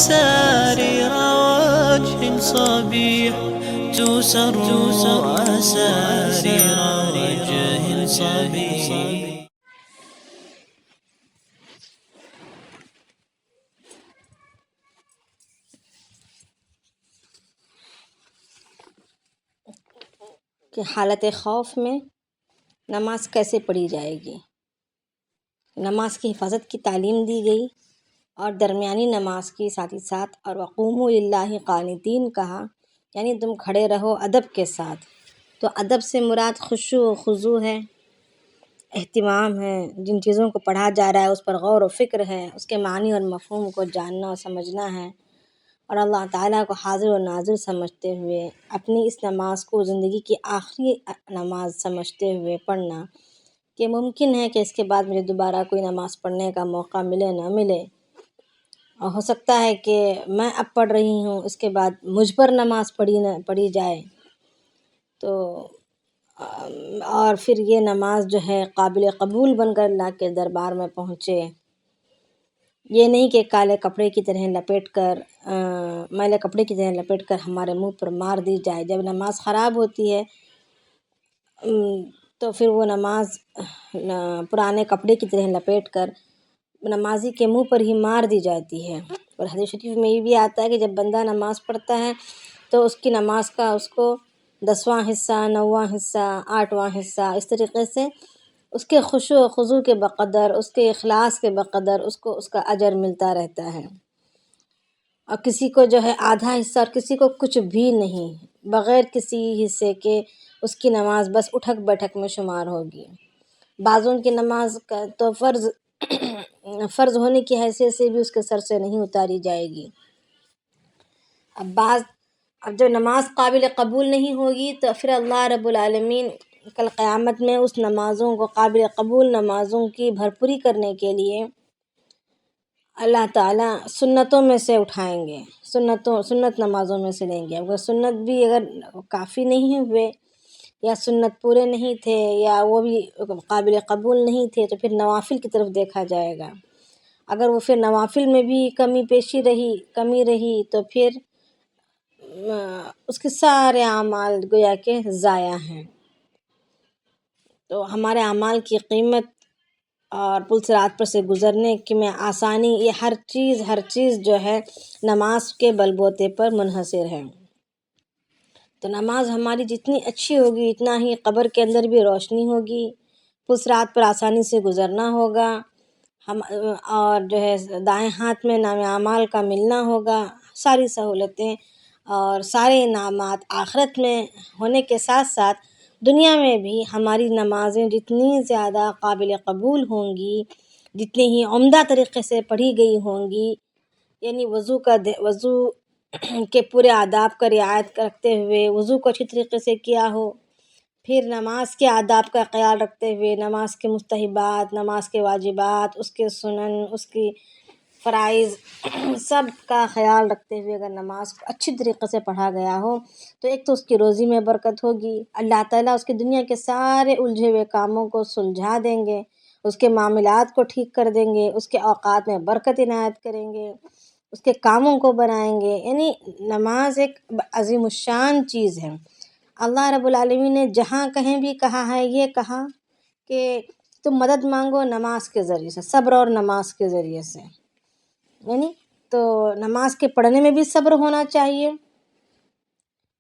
أسارير وجه صبيح تسر أسارير وجه صبيح. کہ حالت خوف میں نماز کیسے پڑھی جائے گی. نماز کی حفاظت کی تعلیم دی گئی اور درمیانی نماز کی ساتھ ہی ساتھ اور وقوموا للہ قانتین کہا، یعنی تم کھڑے رہو ادب کے ساتھ. تو ادب سے مراد خشوع و خضوع ہے، اہتمام ہے، جن چیزوں کو پڑھا جا رہا ہے اس پر غور و فکر ہے، اس کے معنی اور مفہوم کو جاننا اور سمجھنا ہے، اور اللہ تعالیٰ کو حاضر و ناظر سمجھتے ہوئے اپنی اس نماز کو زندگی کی آخری نماز سمجھتے ہوئے پڑھنا کہ ممکن ہے کہ اس کے بعد مجھے دوبارہ کوئی نماز پڑھنے کا موقع ملے نہ ملے، اور ہو سکتا ہے کہ میں اب پڑھ رہی ہوں اس کے بعد مجھ پر نماز پڑھی جائے. تو اور پھر یہ نماز جو ہے قابل قبول بن کر اللہ کے دربار میں پہنچے. یہ نہیں کہ کالے کپڑے کی طرح لپیٹ کر میلے کپڑے کی طرح لپیٹ کر ہمارے منہ پر مار دی جائے. جب نماز خراب ہوتی ہے تو پھر وہ نماز پرانے کپڑے کی طرح لپیٹ کر نمازی کے منہ پر ہی مار دی جاتی ہے. اور حدیث شریف میں یہ بھی آتا ہے کہ جب بندہ نماز پڑھتا ہے تو اس کی نماز کا اس کو 10واں حصہ، 9واں حصہ، 8واں حصہ، اس طریقے سے اس کے خشوع و خضوع کے بقدر، اس کے اخلاص کے بقدر اس کو اس کا اجر ملتا رہتا ہے. اور کسی کو جو ہے آدھا حصہ اور کسی کو کچھ بھی نہیں، بغیر کسی حصے کے اس کی نماز بس اٹھک بیٹھک میں شمار ہوگی. بعضوں کی نماز کا تو فرض ہونے کی حیثیت سے بھی اس کے سر سے نہیں اتاری جائے گی. اب جو نماز قابل قبول نہیں ہوگی تو پھر اللہ رب العالمین کل قیامت میں اس نمازوں کو، قابل قبول نمازوں کی بھرپوری کرنے کے لیے اللہ تعالیٰ سنتوں میں سے اٹھائیں گے، سنت نمازوں میں سے لیں گے. اگر سنت بھی اگر کافی نہیں ہوئے یا سنت پورے نہیں تھے یا وہ بھی قابل قبول نہیں تھے تو پھر نوافل کی طرف دیکھا جائے گا. اگر وہ پھر نوافل میں بھی کمی رہی تو پھر اس کے سارے اعمال گویا کہ ضائع ہیں. تو ہمارے اعمال کی قیمت اور پل صراط پر سے گزرنے کی میں آسانی، یہ ہر چیز جو ہے نماز کے بل بوتے پر منحصر ہے. تو نماز ہماری جتنی اچھی ہوگی اتنا ہی قبر کے اندر بھی روشنی ہوگی، پل صراط پر آسانی سے گزرنا ہوگا، اور جو ہے دائیں ہاتھ میں نام اعمال کا ملنا ہوگا، ساری سہولتیں اور سارے انعامات آخرت میں ہونے کے ساتھ ساتھ دنیا میں بھی ہماری نمازیں جتنی زیادہ قابل قبول ہوں گی، جتنی ہی عمدہ طریقے سے پڑھی گئی ہوں گی، یعنی وضو کے پورے آداب کا رعایت کرتے ہوئے وضو کو اچھی طریقے سے کیا ہو، پھر نماز کے آداب کا خیال رکھتے ہوئے نماز کے مستحبات، نماز کے واجبات، اس کے سنن، اس کی فرائض سب کا خیال رکھتے ہوئے اگر نماز کو اچھی طریقے سے پڑھا گیا ہو تو ایک تو اس کی روزی میں برکت ہوگی، اللہ تعالیٰ اس کی دنیا کے سارے الجھے ہوئے کاموں کو سلجھا دیں گے، اس کے معاملات کو ٹھیک کر دیں گے، اس کے اوقات میں برکت عنایت کریں گے، اس کے کاموں کو بنائیں گے. یعنی نماز ایک عظیم الشان چیز ہے. اللہ رب العالمین نے جہاں کہیں بھی کہا ہے، یہ کہا کہ تم مدد مانگو نماز کے ذریعے سے، صبر اور نماز کے ذریعے سے. یعنی تو نماز کے پڑھنے میں بھی صبر ہونا چاہیے،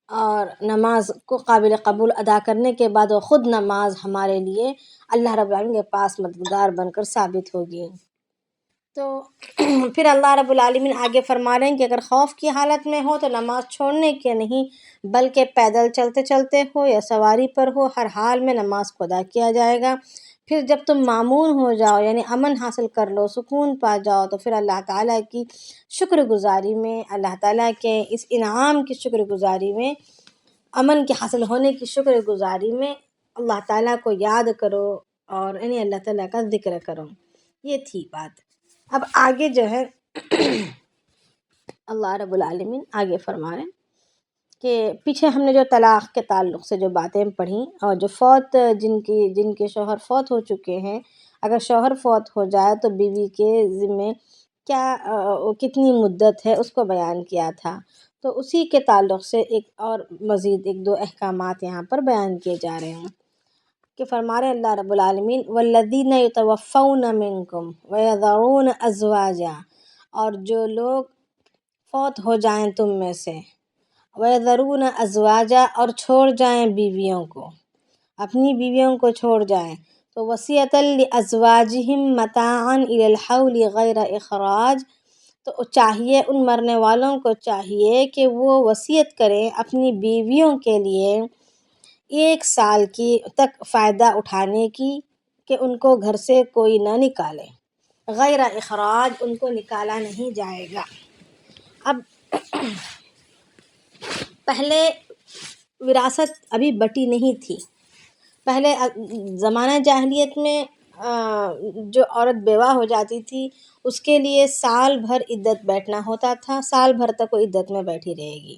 اور نماز کو قابل قبول ادا کرنے کے بعد وہ خود نماز ہمارے لیے اللہ رب العالمین کے پاس مددگار بن کر ثابت ہوگی. تو پھر اللہ رب العالمین آگے فرما رہے ہیں کہ اگر خوف کی حالت میں ہو تو نماز چھوڑنے کے نہیں، بلکہ پیدل چلتے چلتے ہو یا سواری پر ہو، ہر حال میں نماز کو ادا کیا جائے گا. پھر جب تم معمون ہو جاؤ، یعنی امن حاصل کر لو، سکون پا جاؤ، تو پھر اللہ تعالیٰ کی شکر گزاری میں، اللہ تعالیٰ کے اس انعام کی شکر گزاری میں، امن کے حاصل ہونے کی شکر گزاری میں اللہ تعالیٰ کو یاد کرو اور یعنی اللہ تعالیٰ کا ذکر کرو. یہ تھی بات. اب آگے جو ہے اللہ رب العالمین آگے فرما رہے ہیں کہ پیچھے ہم نے جو طلاق کے تعلق سے جو باتیں پڑھیں، اور جو جن کے شوہر فوت ہو چکے ہیں، اگر شوہر فوت ہو جائے تو بیوی کے ذمے کیا کتنی مدت ہے اس کو بیان کیا تھا. تو اسی کے تعلق سے ایک اور مزید ایک دو احکامات یہاں پر بیان کیے جا رہے ہیں کہ فرما رہے اللہ رب العالمین والذین یتوفون منکم ویذرون ازواجا، اور جو لوگ فوت ہو جائیں تم میں سے، ویذرون ازواجا، اور چھوڑ جائیں بیویوں کو، اپنی بیویوں کو چھوڑ جائیں، تو وصیۃ لازواجہم متاعا الی الحول غیر اخراج، تو چاہیے ان مرنے والوں کو چاہیے کہ وہ وصیت کریں اپنی بیویوں کے لیے 1 سال کی تک فائدہ اٹھانے کی، کہ ان کو گھر سے کوئی نہ نکالے، غیر اخراج، ان کو نکالا نہیں جائے گا. اب پہلے وراثت ابھی بٹی نہیں تھی. پہلے زمانہ جاہلیت میں جو عورت بیوہ ہو جاتی تھی اس کے لیے سال بھر عدت بیٹھنا ہوتا تھا، سال بھر تک وہ عدت میں بیٹھی رہے گی.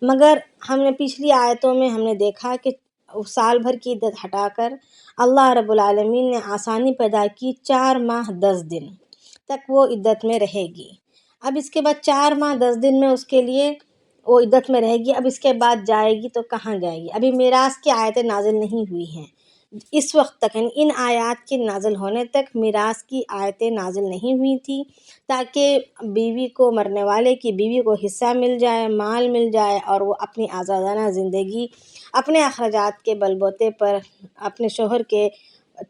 مگر ہم نے پچھلی آیتوں میں ہم نے دیکھا کہ سال بھر کی عدت ہٹا کر اللہ رب العالمین نے آسانی پیدا کی، 4 ماہ 10 دن تک وہ عدت میں رہے گی. اب اس کے بعد 4 ماہ 10 دن میں اس کے لیے وہ عدت میں رہے گی. اب اس کے بعد جائے گی تو کہاں جائے گی؟ ابھی میراث کی آیتیں نازل نہیں ہوئی ہیں اس وقت تک، یعنی ان آیات کے نازل ہونے تک میراث کی آیتیں نازل نہیں ہوئی تھی، تاکہ بیوی کو، مرنے والے کی بیوی کو حصہ مل جائے، مال مل جائے، اور وہ اپنی آزادانہ زندگی اپنے اخراجات کے بل بوتے پر اپنے شوہر کے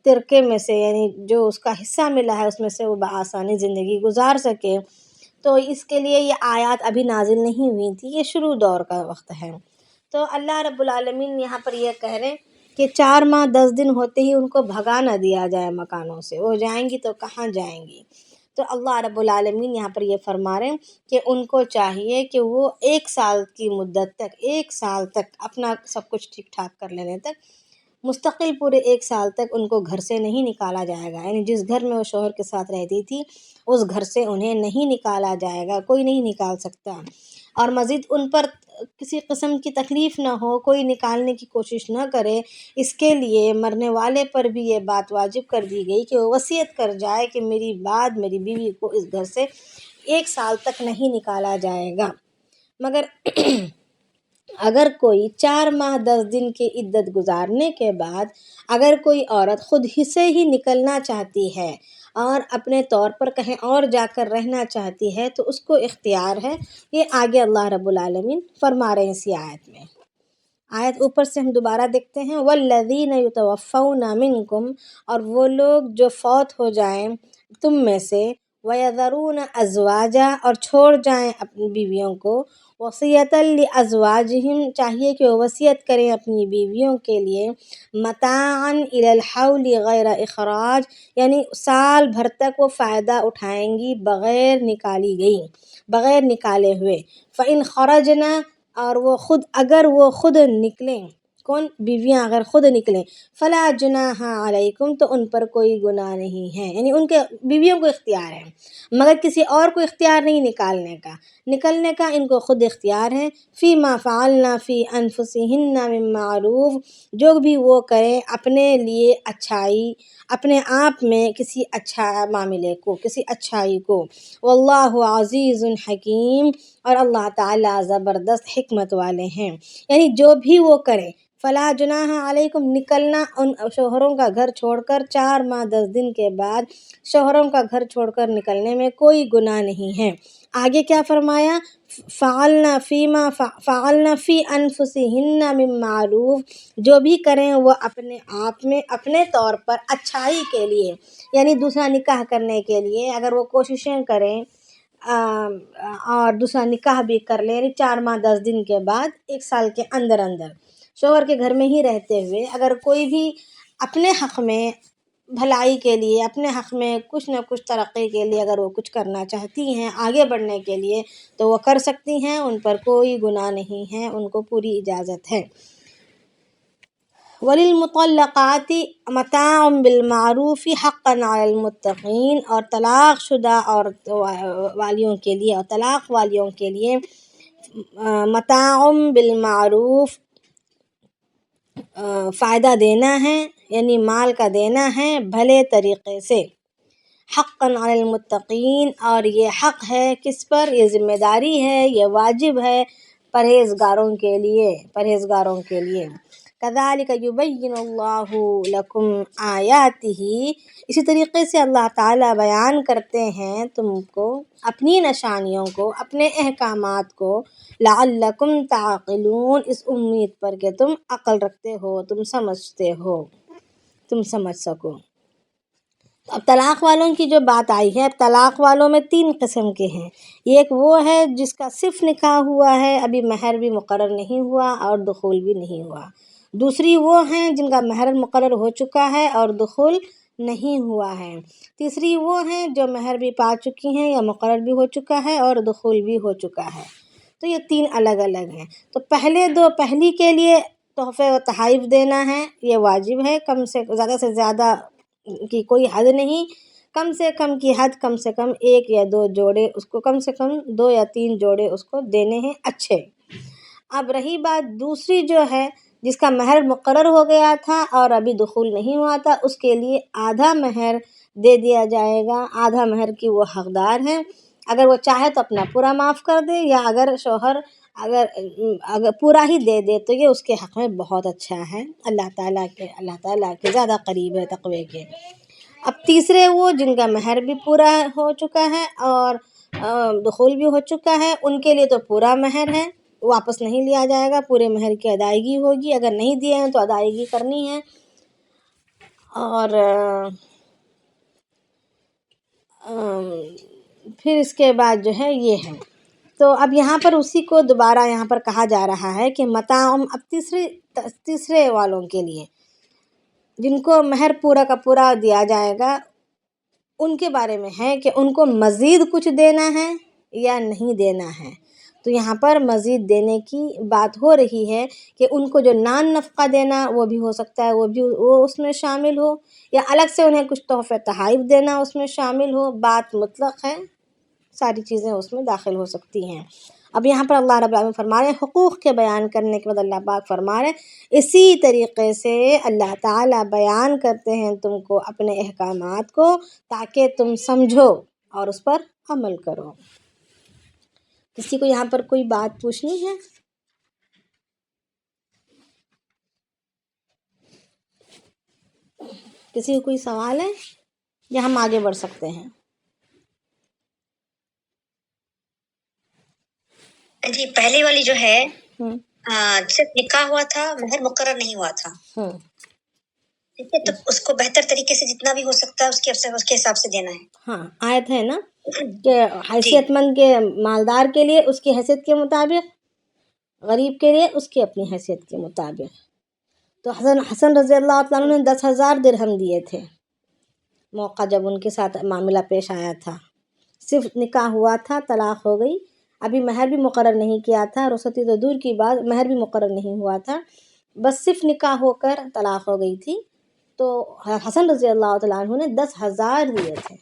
ترکے میں سے، یعنی جو اس کا حصہ ملا ہے اس میں سے وہ بآسانی زندگی گزار سکے. تو اس کے لیے یہ آیات ابھی نازل نہیں ہوئی تھی، یہ شروع دور کا وقت ہے. تو اللہ رب العالمین یہاں پر یہ کہہ رہے ہیں کہ 4 ماہ 10 دن ہوتے ہی ان کو بھگا نہ دیا جائے مکانوں سے. وہ جائیں گی تو کہاں جائیں گی؟ تو اللہ رب العالمین یہاں پر یہ فرما رہے ہیں کہ ان کو چاہیے کہ وہ 1 سال کی مدت تک، 1 سال تک اپنا سب کچھ ٹھیک ٹھاک کر لینے تک، مستقل پورے 1 سال تک ان کو گھر سے نہیں نکالا جائے گا. یعنی جس گھر میں وہ شوہر کے ساتھ رہتی تھی اس گھر سے انہیں نہیں نکالا جائے گا، کوئی نہیں نکال سکتا. اور مزید ان پر کسی قسم کی تکلیف نہ ہو، کوئی نکالنے کی کوشش نہ کرے، اس کے لیے مرنے والے پر بھی یہ بات واجب کر دی گئی کہ وہ وصیت کر جائے کہ میری بعد میری بیوی کو اس گھر سے 1 سال تک نہیں نکالا جائے گا. مگر اگر کوئی 4 ماہ 10 دن کی عدت گزارنے کے بعد اگر کوئی عورت خود ہی سے ہی نکلنا چاہتی ہے اور اپنے طور پر کہیں اور جا کر رہنا چاہتی ہے تو اس کو اختیار ہے. یہ آگے اللہ رب العالمین فرما رہے ہیں اسی آیت میں. آیت اوپر سے ہم دوبارہ دیکھتے ہیں، والذین یتوفون منکم، اور وہ لوگ جو فوت ہو جائیں تم میں سے، ویذرون ازواجا، اور چھوڑ جائیں اپنی بیویوں کو، وصیۃ لازواجہم، چاہیے کہ وہ وصیت کریں اپنی بیویوں کے لیے، متاعا الی الحول غیر اخراج، یعنی سال بھر تک وہ فائدہ اٹھائیں گی بغیر نکالی گئی، بغیر نکالے ہوئے. فإن خرجنا، اور وہ خود اگر وہ خود نکلیں، کون؟ بیویاں اگر خود نکلیں، فلا جناح علیکم، تو ان پر کوئی گناہ نہیں ہے. یعنی ان کے بیویوں کو اختیار ہے مگر کسی اور کو اختیار نہیں نکالنے کا. نکلنے کا ان کو خود اختیار ہے. فیما فعلنا فی انفسہن من معروف، جو بھی وہ کریں اپنے لیے اچھائی، اپنے آپ میں کسی اچھا معاملے کو، کسی اچھائی کو. واللہ عزیز حکیم، اور اللہ تعالیٰ زبردست حکمت والے ہیں. یعنی جو بھی وہ کریں، فلا جناح علیکم، نکلنا ان شوہروں کا گھر چھوڑ کر 4 ماہ 10 دن کے بعد شوہروں کا گھر چھوڑ کر نکلنے میں کوئی گناہ نہیں ہے. آگے کیا فرمایا؟ فعلنا فی انفسہن من معروف، جو بھی کریں وہ اپنے آپ میں اپنے طور پر اچھائی کے لیے، یعنی دوسرا نکاح کرنے کے لیے اگر وہ کوششیں کریں اور دوسرا نکاح بھی کر لیں، یعنی 4 ماہ 10 دن کے بعد 1 سال کے اندر اندر شوہر کے گھر میں ہی رہتے ہوئے اگر کوئی بھی اپنے حق میں بھلائی کے لیے، اپنے حق میں کچھ نہ کچھ ترقی کے لیے اگر وہ کچھ کرنا چاہتی ہیں آگے بڑھنے کے لیے تو وہ کر سکتی ہیں، ان پر کوئی گناہ نہیں ہے، ان کو پوری اجازت ہے. وَلِلْمُطَلَّقَاتِ مَتَاعٌ بِالْمَعْرُوفِ حَقًّا عَلَى الْمُتَّقِينَ، اور طلاق شدہ عورت والیوں کے لیے، اور طلاق والیوں کے لیے متاع بالمعروف، فائدہ دینا ہے، یعنی مال کا دینا ہے بھلے طریقے سے. حقا علی المتقین، اور یہ حق ہے کس پر، یہ ذمہ داری ہے، یہ واجب ہے پرہیزگاروں کے لیے. کذالک یبین اللہ لکم آیاتہ، اسی طریقے سے اللہ تعالیٰ بیان کرتے ہیں تم کو اپنی نشانیوں کو، اپنے احکامات کو، لعلکم تعقلون، اس امید پر کہ تم عقل رکھتے ہو، تم سمجھتے ہو، تم سمجھ سکو. اب طلاق والوں کی جو بات آئی ہے، اب طلاق والوں میں 3 قسم کے ہیں. ایک وہ ہے جس کا صرف نکاح ہوا ہے، ابھی مہر بھی مقرر نہیں ہوا اور دخول بھی نہیں ہوا. دوسری وہ ہیں جن کا مہر مقرر ہو چکا ہے اور دخول نہیں ہوا ہے. تیسری وہ ہیں جو مہر بھی پا چکی ہیں یا مقرر بھی ہو چکا ہے اور دخول بھی ہو چکا ہے. تو یہ 3 الگ الگ ہیں. تو پہلی کے لیے تحفے و تحائف دینا ہے، یہ واجب ہے، کم سے زیادہ کی کوئی حد نہیں، کم سے کم کی حد کم سے کم 1 یا 2 جوڑے اس کو، کم سے کم 2 یا 3 جوڑے اس کو دینے ہیں اچھے. اب رہی بات دوسری جو ہے جس کا مہر مقرر ہو گیا تھا اور ابھی دخول نہیں ہوا تھا، اس کے لیے آدھا مہر دے دیا جائے گا. آدھا مہر کی وہ حقدار ہیں. اگر وہ چاہے تو اپنا پورا معاف کر دے، یا اگر شوہر اگر پورا ہی دے دے تو یہ اس کے حق میں بہت اچھا ہے، اللہ تعالیٰ کے زیادہ قریب ہے تقوی کے. اب تیسرے وہ جن کا مہر بھی پورا ہو چکا ہے اور دخول بھی ہو چکا ہے، ان کے لیے تو پورا مہر ہے، واپس نہیں لیا جائے گا، پورے مہر کی ادائیگی ہوگی. اگر نہیں دیے ہیں تو ادائیگی کرنی ہے. اور پھر اس کے بعد جو ہے یہ ہے. تو اب یہاں پر اسی کو دوبارہ یہاں پر کہا جا رہا ہے کہ متاعم، اب تیسرے والوں کے لیے جن کو مہر پورا کا پورا دیا جائے گا، ان کے بارے میں ہے کہ ان کو مزید کچھ دینا ہے یا نہیں دینا ہے. تو یہاں پر مزید دینے کی بات ہو رہی ہے کہ ان کو جو نان نفقہ دینا وہ بھی ہو سکتا ہے، وہ اس میں شامل ہو، یا الگ سے انہیں کچھ تحفے تحائف دینا اس میں شامل ہو. بات مطلق ہے، ساری چیزیں اس میں داخل ہو سکتی ہیں. اب یہاں پر اللہ رب العالمین فرما رہے ہیں، حقوق کے بیان کرنے کے بعد اللہ پاک فرما رہے ہیں اسی طریقے سے اللہ تعالیٰ بیان کرتے ہیں تم کو اپنے احکامات کو تاکہ تم سمجھو اور اس پر عمل کرو. کسی کو یہاں پر کوئی بات پوچھنی ہے؟ کسی کو کوئی سوال ہے یا ہم آگے بڑھ سکتے ہیں؟ جی پہلی والی جو ہے صرف نکاح ہوا تھا، مہر مقرر نہیں ہوا تھا، ٹھیک ہے، تو اس کو بہتر طریقے سے جتنا بھی ہو سکتا ہے اس کے حساب سے دینا ہے. ہاں، آیت ہے نا کہ حیثیت مند کے مالدار کے لیے اس کی حیثیت کے مطابق، غریب کے لیے اس کی اپنی حیثیت کے مطابق. تو حسن رضی اللہ تعالیٰ عنہ نے 10,000 درہم دیے تھے موقع جب ان کے ساتھ معاملہ پیش آیا تھا. صرف نکاح ہوا تھا، طلاق ہو گئی، ابھی مہر بھی مقرر نہیں کیا تھا، رخصتی تو دور کی بات، مہر بھی مقرر نہیں ہوا تھا، بس صرف نکاح ہو کر طلاق ہو گئی تھی. تو حسن رضی اللہ تعالیٰ عنہ نے 10,000 دیے تھے.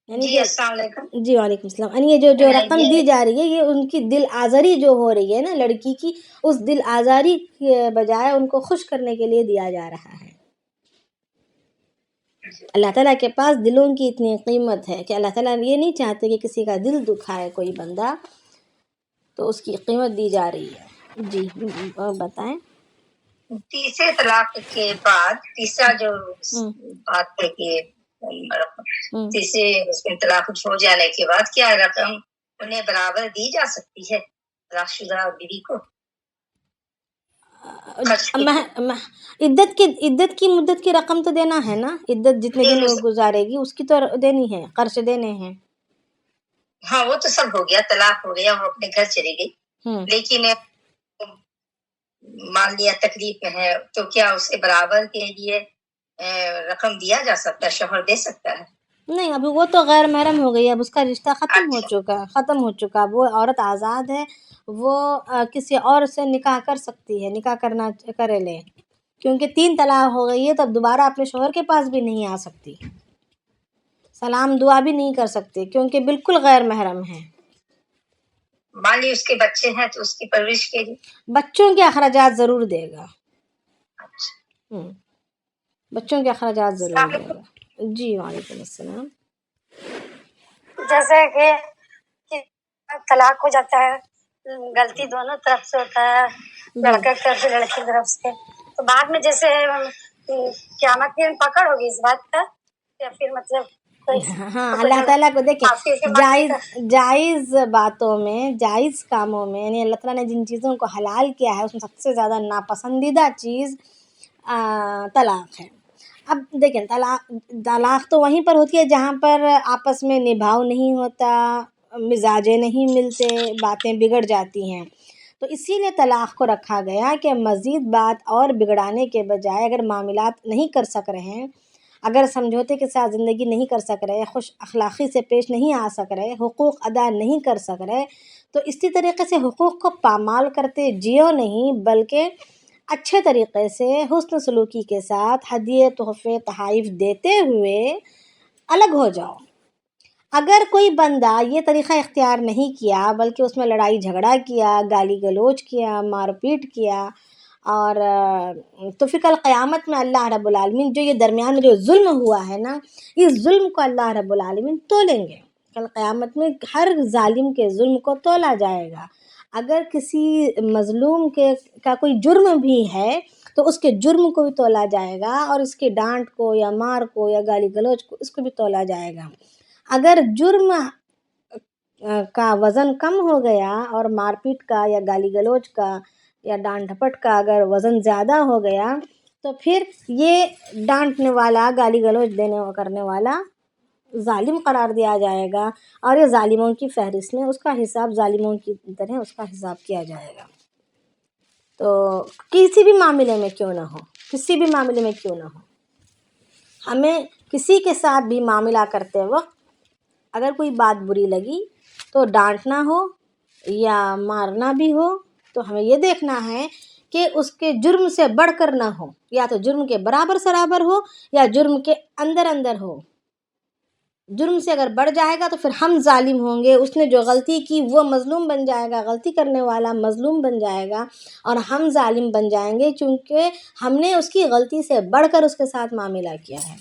جی السلام علیکم. جی وعلیکم السلام. یعنی یہ جو رقم دی جا رہی ہے یہ ان کی دل آزاری جو ہو رہی ہے نا لڑکی کی، اس دل آزاری کے بجائے ان کو خوش کرنے کے لیے دیا جا رہا ہے. اللہ تعالیٰ کے پاس دلوں کی اتنی قیمت ہے کہ اللہ تعالیٰ یہ نہیں چاہتے کہ کسی کا دل دکھائے کوئی بندہ، تو اس کی قیمت دی جا رہی ہے. جی بتائیں. تیسرے طلاق کے بعد تیسرا جو بات ہے کہ تیسرے اس میں طلاق ہو جانے کے بعد کیا رقم انہیں برابر دی جا سکتی ہے طلاق شدہ بیوی کو؟ عدت کی مدت کی رقم تو دینا ہے نا، عدت جتنے دن وہ گزارے گی اس کی تو دینی ہے، قرض دینے ہیں. ہاں وہ تو سب ہو گیا، طلاق ہو گیا، وہ اپنے گھر چلی گئی، لیکن مان لیا تکلیف میں ہے تو کیا اس کے برابر کے لیے رقم دیا جا سکتا ہے، شوہر دے سکتا ہے؟ نہیں، ابھی وہ تو غیر محرم ہو گئی، اب اس کا رشتہ ختم ہو چکا. وہ عورت آزاد ہے، وہ کسی اور سے نکاح کر سکتی ہے، نکاح کرے لے، کیونکہ 3 طلاق ہو گئی ہے تو اب دوبارہ اپنے شوہر کے پاس بھی نہیں آ سکتی، سلام دعا بھی نہیں کر سکتی کیونکہ بالکل غیر محرم ہے. مان لی اس کے بچے ہیں تو اس کی پرورش کے لیے بچوں کے اخراجات ضرور دے گا. بچوں کے اخراجات ضرور دے گا. جی وعلیکم السلام. جیسے کہ طلاق ہو جاتا ہے، غلطی دونوں طرف سے ہوتا ہے، لڑکے کی طرف سے لڑکی کی طرف سے، تو بعد میں جیسے قیامت میں پکڑ ہوگی اس بات کا، یا پھر مطلب ہاں اللہ تعالیٰ کو دیکھیں جائز باتوں میں، جائز کاموں میں، یعنی اللہ تعالیٰ نے جن چیزوں کو حلال کیا ہے اس میں سب سے زیادہ ناپسندیدہ چیز طلاق ہے. اب دیکھیں طلاق تو وہیں پر ہوتی ہے جہاں پر آپس میں نبھاؤ نہیں ہوتا، مزاجیں نہیں ملتے، باتیں بگڑ جاتی ہیں. تو اسی لیے طلاق کو رکھا گیا کہ مزید بات اور بگڑانے کے بجائے اگر معاملات نہیں کر سک رہے ہیں، اگر سمجھوتے کے ساتھ زندگی نہیں کر سک رہے، خوش اخلاقی سے پیش نہیں آ سک رہے، حقوق ادا نہیں کر سک رہے، تو اسی طریقے سے حقوق کو پامال کرتے جیو نہیں، بلکہ اچھے طریقے سے حسن سلوکی کے ساتھ ہدیے تحفے تحائف دیتے ہوئے الگ ہو جاؤ. اگر کوئی بندہ یہ طریقہ اختیار نہیں کیا بلکہ اس میں لڑائی جھگڑا کیا، گالی گلوچ کیا، مار پیٹ کیا، اور تو پھر کل قیامت میں اللہ رب العالمین جو یہ درمیان میں جو ظلم ہوا ہے نا، اس ظلم کو اللہ رب العالمین تولیں گے. کل قیامت میں ہر ظالم کے ظلم کو تولا جائے گا. اگر کسی مظلوم کا کوئی جرم بھی ہے تو اس کے جرم کو بھی تولا جائے گا، اور اس کے ڈانٹ کو یا مار کو یا گالی گلوچ کو اس کو بھی تولا جائے گا. اگر جرم کا وزن کم ہو گیا اور مار پیٹ کا یا گالی گلوچ کا یا ڈانٹ ڈھپٹ کا اگر وزن زیادہ ہو گیا تو پھر یہ ڈانٹنے والا، گالی گلوچ دینے کرنے والا ظالم قرار دیا جائے گا، اور یہ ظالموں کی فہرست میں اس کا حساب ظالموں کی طرح اس کا حساب کیا جائے گا. تو کسی بھی معاملے میں کیوں نہ ہو، کسی بھی معاملے میں کیوں نہ ہو، ہمیں کسی کے ساتھ بھی معاملہ کرتے وقت اگر کوئی بات بری لگی تو ڈانٹنا ہو یا مارنا بھی ہو تو ہمیں یہ دیکھنا ہے کہ اس کے جرم سے بڑھ کر نہ ہو، یا تو جرم کے برابر سرابر ہو یا جرم کے اندر ہو. جرم سے اگر بڑھ جائے گا تو پھر ہم ظالم ہوں گے، اس نے جو غلطی کی وہ مظلوم بن جائے گا، غلطی کرنے والا مظلوم بن جائے گا، اور ہم ظالم بن جائیں گے چونکہ ہم نے اس کی غلطی سے بڑھ کر اس کے ساتھ معاملہ کیا ہے.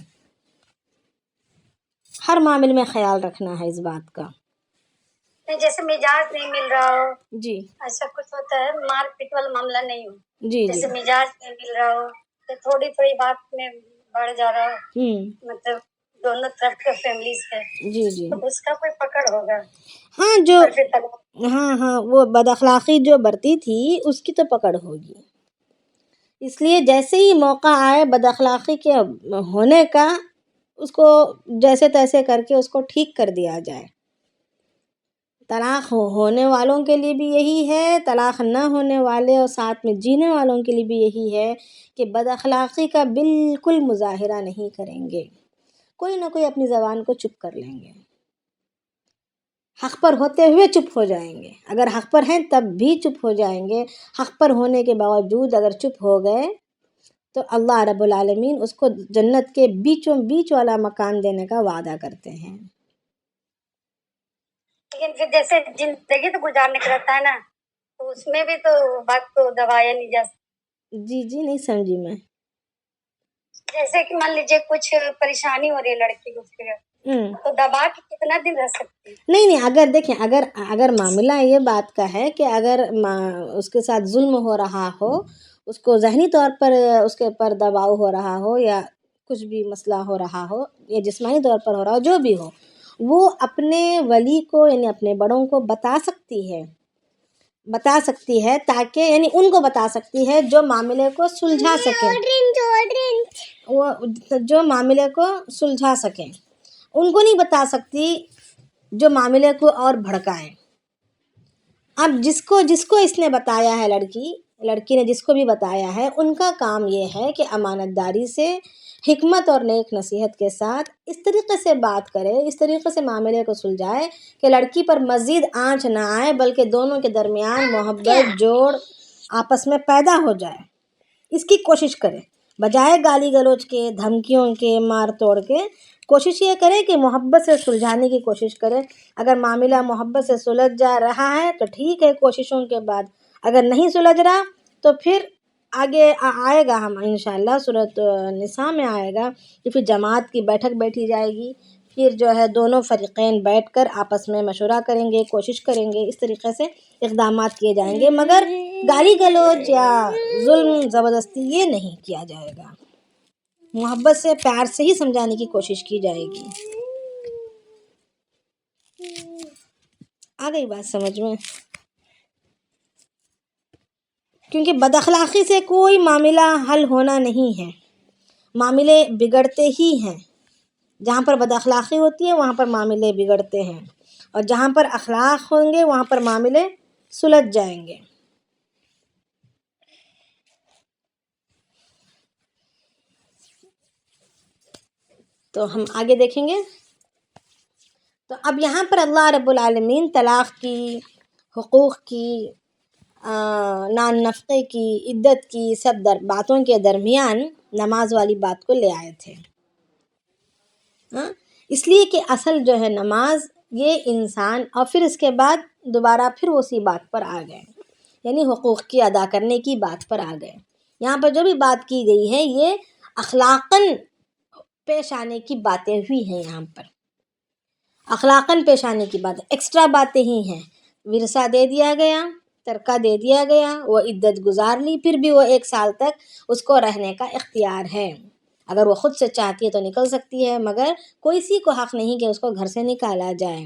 ہر معاملے میں خیال رکھنا ہے اس بات کا. جیسے مزاج نہیں مل رہا ہو، جی ایسا کچھ ہوتا ہے، مار پیٹ والا معاملہ نہیں ہو، جی جیسے مزاج نہیں مل رہا ہو تو تھوڑی بات میں بڑھ جا رہا ہو، مطلب دونوں طرف کے فیملیز ہے، جی تو اس کا کوئی پکڑ ہوگا. ہاں وہ بد اخلاقی جو برتی تھی اس کی تو پکڑ ہوگی. اس لیے جیسے ہی موقع آئے بد اخلاقی کے ہونے کا، اس کو جیسے تیسے کر کے اس کو ٹھیک کر دیا جائے. طلاق ہونے والوں کے لیے بھی یہی ہے، طلاق نہ ہونے والے اور ساتھ میں جینے والوں کے لیے بھی یہی ہے کہ بد اخلاقی کا بالکل مظاہرہ نہیں کریں گے. کوئی نہ کوئی اپنی زبان کو چپ کر لیں گے، حق پر ہوتے ہوئے چپ ہو جائیں گے. اگر حق پر ہیں تب بھی چپ ہو جائیں گے. حق پر ہونے کے باوجود اگر چپ ہو گئے تو اللہ رب العالمین اس کو جنت کے بیچوں بیچ والا مکان دینے کا وعدہ کرتے ہیں. لیکن پھر جیسے زندگی تو گزارنے کا رہتا ہے نا، تو اس میں بھی تو بات کو دبایا نہیں جا سکتا. جی نہیں سمجھی میں. جیسے کہ مان لیجیے کچھ پریشانی ہو رہی ہے لڑکی کو، تو دبا کے کتنا دن رہ سکتی؟ نہیں اگر دیکھیں اگر معاملہ یہ بات کا ہے کہ اگر اس کے ساتھ ظلم ہو رہا ہو، اس کو ذہنی طور پر اس کے پر دباؤ ہو رہا ہو، یا کچھ بھی مسئلہ ہو رہا ہو، یا جسمانی طور پر ہو رہا ہو، جو بھی ہو، وہ اپنے ولی کو یعنی اپنے بڑوں کو بتا سکتی ہے تاکہ یعنی ان کو بتا سکتی ہے جو معاملے کو سلجھا سکیں. ان کو نہیں بتا سکتی جو معاملے کو اور بھڑکائیں. اب جس کو اس نے بتایا ہے، لڑکی نے جس کو بھی بتایا ہے، ان کا کام یہ ہے کہ امانت داری سے، حکمت اور نیک نصیحت کے ساتھ اس طریقے سے بات کرے، اس طریقے سے معاملے کو سلجھائے کہ لڑکی پر مزید آنچ نہ آئے، بلکہ دونوں کے درمیان محبت جوڑ آپس میں پیدا ہو جائے. اس کی کوشش کرے، بجائے گالی گلوچ کے، دھمکیوں کے، مار توڑ کے. کوشش یہ کرے کہ محبت سے سلجھانے کی کوشش کرے. اگر معاملہ محبت سے سلجھ جا رہا ہے تو ٹھیک ہے، کوششوں کے بعد. اگر نہیں سلجھ رہا تو پھر آگے آئے گا، ہم انشاءاللہ سورۃ نساء میں آئے گا کہ پھر جماعت کی بیٹھک بیٹھی جائے گی، پھر جو ہے دونوں فریقین بیٹھ کر آپس میں مشورہ کریں گے، کوشش کریں گے، اس طریقے سے اقدامات کیے جائیں گے، مگر گالی گلوچ یا ظلم زبردستی یہ نہیں کیا جائے گا، محبت سے پیار سے ہی سمجھانے کی کوشش کی جائے گی۔ آ گئی بات سمجھ میں؟ کیونکہ بد اخلاقی سے کوئی معاملہ حل ہونا نہیں ہے، معاملے بگڑتے ہی ہیں، جہاں پر بد اخلاقی ہوتی ہے وہاں پر معاملے بگڑتے ہیں، اور جہاں پر اخلاق ہوں گے وہاں پر معاملے سلجھ جائیں گے۔ تو ہم آگے دیکھیں گے۔ تو اب یہاں پر اللہ رب العالمین طلاق کی، حقوق کی، نان نفقے کی، عدت کی، سب باتوں کے درمیان نماز والی بات کو لے آئے تھے، اس لیے کہ اصل جو ہے نماز یہ انسان، اور پھر اس کے بعد دوبارہ پھر اسی بات پر آ گئے، یعنی حقوق کی ادا کرنے کی بات پر آ گئے۔ یہاں پر جو بھی بات کی گئی ہے یہ اخلاقاً پیش آنے کی باتیں ہوئی ہیں، یہاں پر اخلاقاً پیش آنے کی باتیں، ایکسٹرا باتیں ہی ہیں۔ ورثہ دے دیا گیا، ترکہ دے دیا گیا، وہ عدت گزار لی، پھر بھی وہ 1 سال تک اس کو رہنے کا اختیار ہے، اگر وہ خود سے چاہتی ہے تو نکل سکتی ہے، مگر کوئی سی کو حق نہیں کہ اس کو گھر سے نکالا جائے۔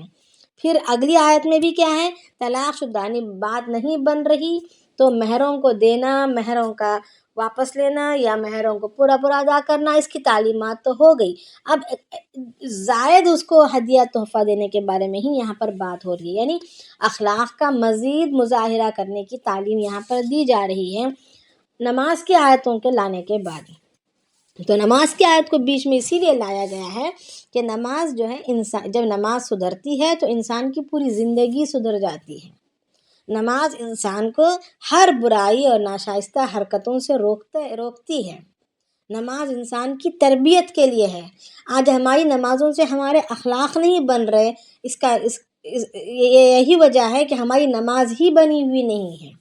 پھر اگلی آیت میں بھی کیا ہے، طلاق شدانی بات نہیں بن رہی تو مہروں کو دینا، مہروں کا واپس لینا یا مہروں کو پورا ادا کرنا، اس کی تعلیمات تو ہو گئی۔ اب زائد اس کو ہدیہ تحفہ دینے کے بارے میں ہی یہاں پر بات ہو رہی ہے، یعنی اخلاق کا مزید مظاہرہ کرنے کی تعلیم یہاں پر دی جا رہی ہے نماز کی آیتوں کے لانے کے بعد۔ تو نماز کی آیت کو بیچ میں اسی لیے لایا گیا ہے کہ نماز جو ہے، انسان جب نماز سدھرتی ہے تو انسان کی پوری زندگی سدھر جاتی ہے۔ نماز انسان کو ہر برائی اور ناشائستہ حرکتوں سے روکتی ہے۔ نماز انسان کی تربیت کے لیے ہے۔ آج ہماری نمازوں سے ہمارے اخلاق نہیں بن رہے، یہی وجہ ہے کہ ہماری نماز ہی بنی ہوئی نہیں ہے۔